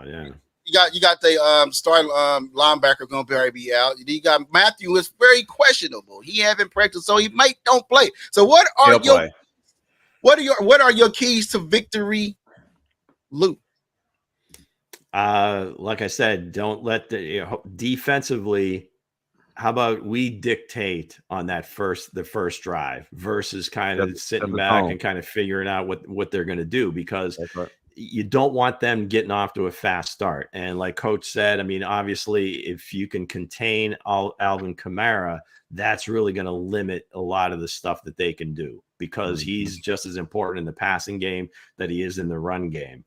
Yeah. You got the starting linebacker going to probably be out. You got Matthew is very questionable. He haven't practiced, so he don't play. So what are your keys to victory, Lou? Like I said, don't let defensively. How about we dictate on the first drive versus kind of sitting back and kind of figuring out what they're going to do, because you don't want them getting off to a fast start. And like Coach said, I mean, obviously, if you can contain Alvin Kamara, that's really going to limit a lot of the stuff that they can do, because he's just as important in the passing game that he is in the run game.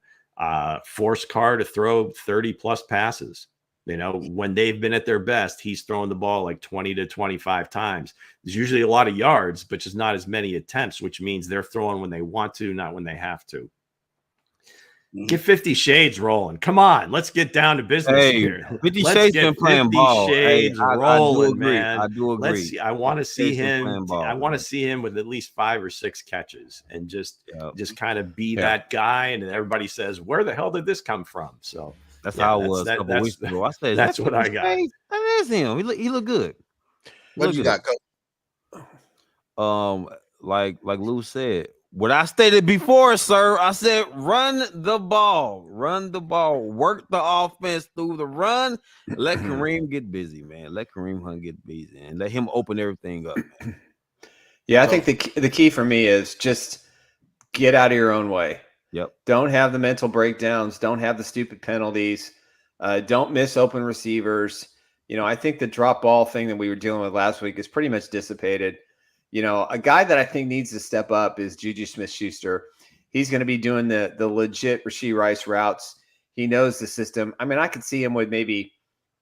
Force Carr to throw 30-plus passes. When they've been at their best, he's throwing the ball like 20 to 25 times. There's usually a lot of yards, but just not as many attempts, which means they're throwing when they want to, not when they have to. Get 50 Shades rolling. Come on, let's get down to business here. 50 Shades been playing ball. Shades rolling, man. I do agree. I want to see him. I want to see him with at least 5 or 6 catches and just kind of be that guy. And everybody says, "Where the hell did this come from?" So that's how it was a couple weeks ago. I said, that's what I got. That's him. He look good. What do you got, Coach? Like Lou said. What I stated before, sir, I said, run the ball, work the offense through the run. Let Kareem get busy, man. Let Kareem Hunt get busy and let him open everything up, man. Yeah, I think the key for me is just get out of your own way. Yep. Don't have the mental breakdowns. Don't have the stupid penalties. Don't miss open receivers. I think the drop ball thing that we were dealing with last week is pretty much dissipated. A guy that I think needs to step up is Juju Smith-Schuster. He's going to be doing the legit Rashee Rice routes. He knows the system. I mean, I could see him with maybe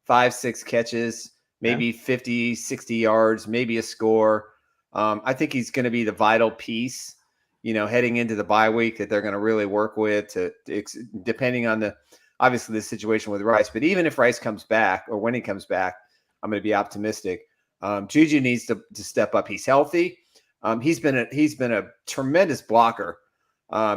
5-6 catches, maybe 50, 60 yards, maybe a score. I think he's going to be the vital piece, heading into the bye week that they're going to really work with to depending on obviously the situation with Rice. But even if Rice comes back, or when he comes back, I'm going to be optimistic. Juju needs to step up. He's healthy. He's been a tremendous blocker.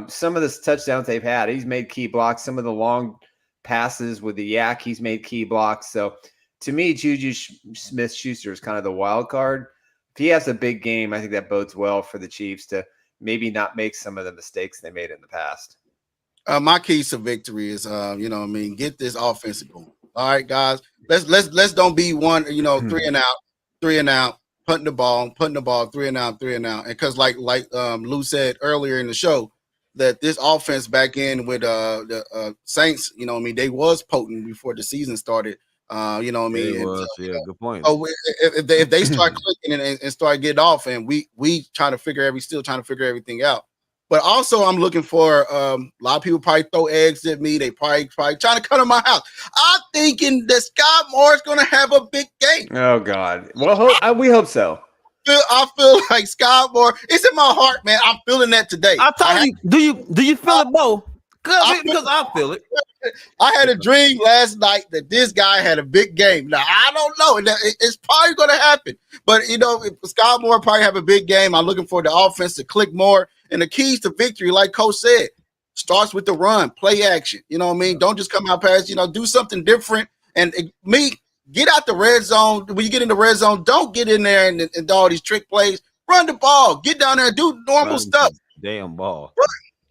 Some of the touchdowns they've had, he's made key blocks. Some of the long passes with the yak, he's made key blocks. So to me, Juju Smith-Schuster is kind of the wild card. If he has a big game, I think that bodes well for the Chiefs to maybe not make some of the mistakes they made in the past. My keys to victory is, get this offense going. All right, guys, let's don't be one, 3 and out, punting the ball, 3 and out. And because like Lou said earlier in the show, that this offense back in with the Saints, they was potent before the season started. You know what I mean? Good point. So if they start clicking and start getting off, and we still trying to figure everything out. But also, I'm looking for a lot of people probably throw eggs at me. They probably trying to cut on my house. I'm thinking that Scott Moore's going to have a big game. Oh God! Well, we hope so. I feel like Scott Moore. It's in my heart, man. I'm feeling that today. I told you. Do you feel it, Bo? Because I feel it. I had a dream last night that this guy had a big game. Now I don't know. It's probably going to happen. But you know, if Scott Moore probably have a big game. I'm looking for the offense to click more. And the keys to victory, like Coach said, starts with the run, play action. You know what I mean? Don't just come out past. Do something different. And get out the red zone. When you get in the red zone, don't get in there and do all these trick plays. Run the ball. Get down there and do normal stuff. Damn ball.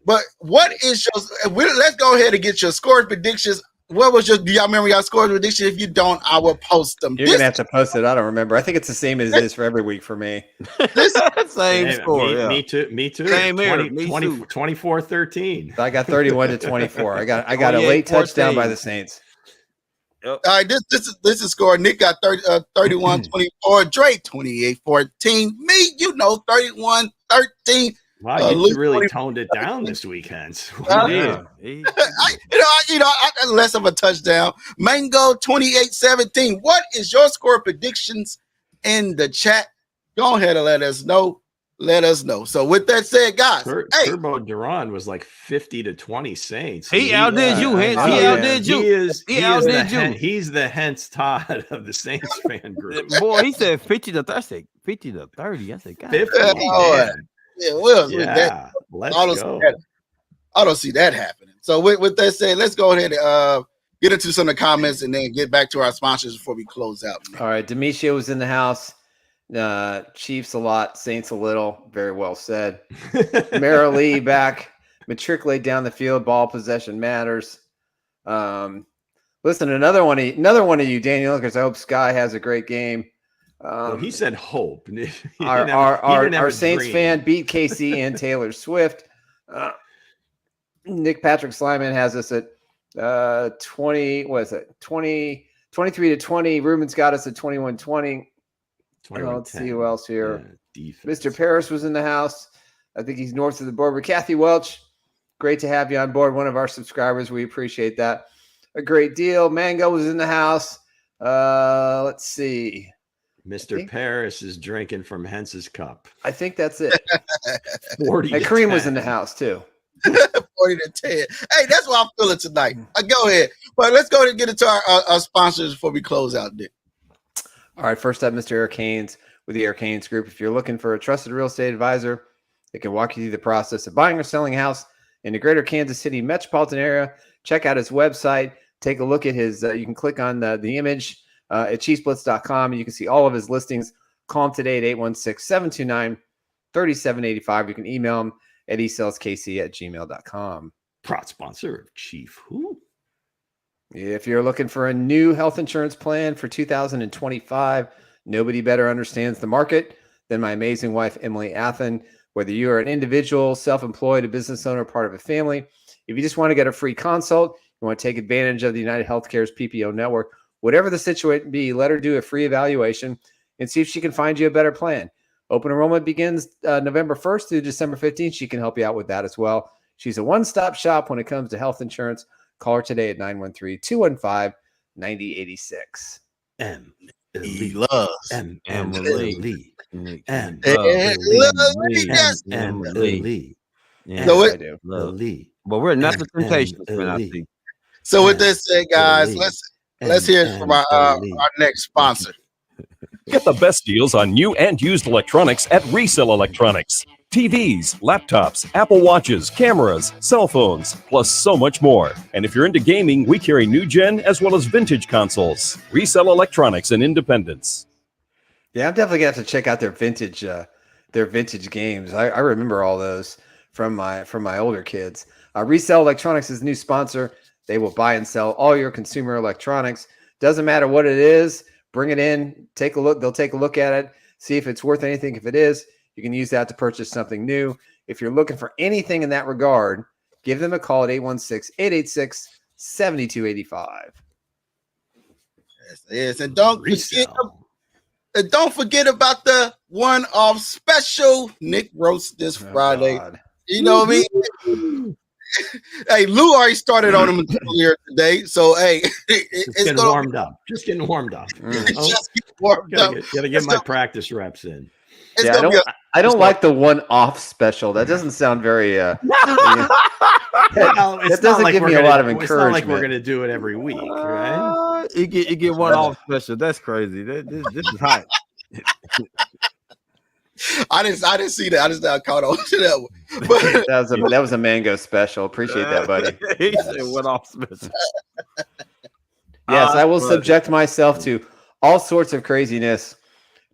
But what is your? Let's go ahead and get your score predictions. What was do y'all remember y'all score prediction? If you don't, I will post them. You're gonna have to post it. I don't remember. I think it's the same as it is for every week for me. Same score. Me too. Same here. 24-13. I got 31-24. I got a late touchdown by the Saints. All right, this is score. Nick got 31-24. Dre 28-14. Me, 31-13. Wow, you really toned it down this weekend. I less of a touchdown. Mango 28-17. What is your score predictions in the chat? Go ahead and let us know. So with that said, guys, Turbo Duran was like 50-20 Saints. He outdid you, Hense. He outdid you. He's the Hense Todd of the Saints fan group. Boy, he said 50-30. 50-30. I said, God. 50. Let's go. I don't see that happening. So with that said, let's go ahead and get into some of the comments and then get back to our sponsors before we close out. All right, Demetria was in the house. Chiefs a lot, Saints a little. Very well said. Mara Lee back. Matriculate down the field. Ball possession matters. Listen, another one of you, Daniel, because I hope Sky has a great game. He said hope. Our Saints fan beat KC and Taylor Swift. Nick Patrick Slyman has us at 20. What is it? 23-20. Ruben's got us at 21-20. Let's see who else here. Mr. Paris was in the house. I think he's north of the border. Kathy Welch, great to have you on board. One of our subscribers. We appreciate that a great deal. Mango was in the house. Let's see. Mr. Paris is drinking from Hense's cup. I think that's it. 40 and Kareem was in the house too. 40-10. Hey, that's what I'm feeling tonight. Go ahead. But let's go ahead and get into our sponsors before we close out, Nick. All right, first up, Mr. Eric Haynes with the Eric Haynes Group. If you're looking for a trusted real estate advisor that can walk you through the process of buying or selling a house in the greater Kansas City metropolitan area, check out his website. Take a look at his, you can click on the image at chiefsblitz.com. You can see all of his listings. Call him today at 816-729-3785. You can email him at esaleskc@gmail.com. Proud sponsor of Chief Who. If you're looking for a new health insurance plan for 2025, nobody better understands the market than my amazing wife, Emily Athan. Whether you are an individual, self-employed, a business owner, part of a family, if you just want to get a free consult, you want to take advantage of the United Healthcare's PPO network, whatever the situation be, let her do a free evaluation and see if she can find you a better plan. Open enrollment begins November 1st through December 15th. She can help you out with that as well. She's a one-stop shop when it comes to health insurance. Call her today at 913-215-9086. Emily loves Emily. I do. But we're not the Temptations. So with this said, guys, let's hear from our next sponsor. Get the best deals on new and used electronics at Resell Electronics. TVs, laptops, Apple Watches, cameras, cell phones, plus so much more. And if you're into gaming, we carry new gen as well as vintage consoles. Resell Electronics in Independence. Yeah, I'm definitely gonna have to check out their vintage games. I remember all those from my older kids. Resell Electronics is a new sponsor. They will buy and sell all your consumer electronics. Doesn't matter what it is. Bring it in, take a look. They'll take a look at it, see if it's worth anything. If it is, you can use that to purchase something new. If you're looking for anything in that regard, give them a call at 816-886-7285. Yes, and don't forget about the one-off special Nick roast this Friday. God. You know what I mean? Hey, Lou already started on him earlier today, so hey, it's getting warmed up. Just getting warmed up. Just get warmed up. Gotta get my practice reps in. Yeah, I don't like the one-off special. That doesn't sound very. It doesn't give me a lot of encouragement. It's not like we're gonna do it every week, right? You get one-off special. That's crazy. This is hot. I didn't see that. I just not caught on to that one. But that was a mango special. Appreciate that, buddy. He said one-off special. Yes, I will subject myself to all sorts of craziness.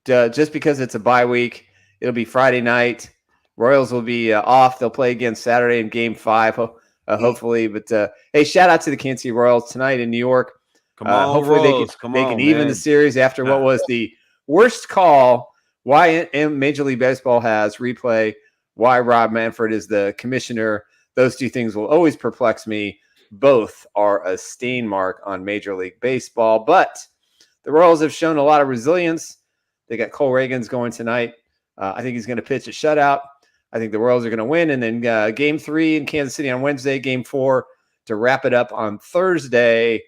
Just because it's a bye week, it'll be Friday night. Royals will be off. They'll play again Saturday in Game 5, hopefully. But hey, shout out to the Kansas City Royals tonight in New York. Come on, hopefully Royals. they can even the series after what was the worst call. Why Major League Baseball has replay. Why Rob Manfred is the commissioner. Those two things will always perplex me. Both are a stain mark on Major League Baseball. But the Royals have shown a lot of resilience. They got Cole Reagans going tonight. I think he's going to pitch a shutout. I think the Royals are going to win. And then Game 3 in Kansas City on Wednesday, Game 4 to wrap it up on Thursday.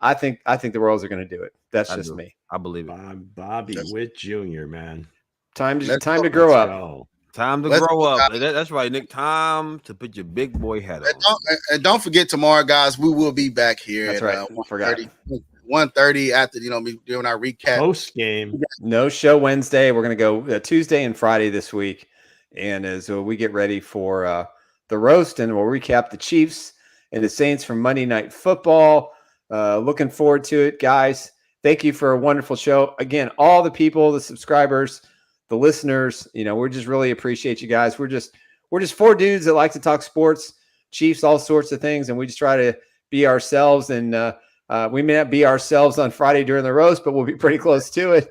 I think the Royals are going to do it. That's just me. I believe it. Bobby Witt Jr., man. Time to grow up. Time to grow up. That's right, Nick. Time to put your big boy hat on. And don't forget tomorrow, guys. We will be back here. That's right. 1:30 after doing our recap. Post game. No show Wednesday. We're going to go Tuesday and Friday this week. And as we get ready for the roast, and we'll recap the Chiefs and the Saints from Monday Night Football. Looking forward to it, guys. Thank you for a wonderful show. Again, all the people, the subscribers, the listeners, we just really appreciate you guys. We're just four dudes that like to talk sports, Chiefs, all sorts of things, and we just try to be ourselves. And we may not be ourselves on Friday during the roast, but we'll be pretty close to it.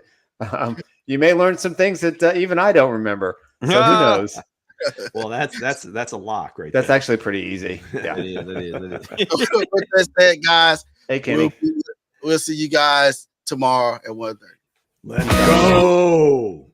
You may learn some things that even I don't remember. So who knows? Well, that's a lock right That's there. actually pretty easy. Yeah. It is. With that said, guys, Hey, Kenny. We'll see you guys tomorrow at 1:30. Let's go.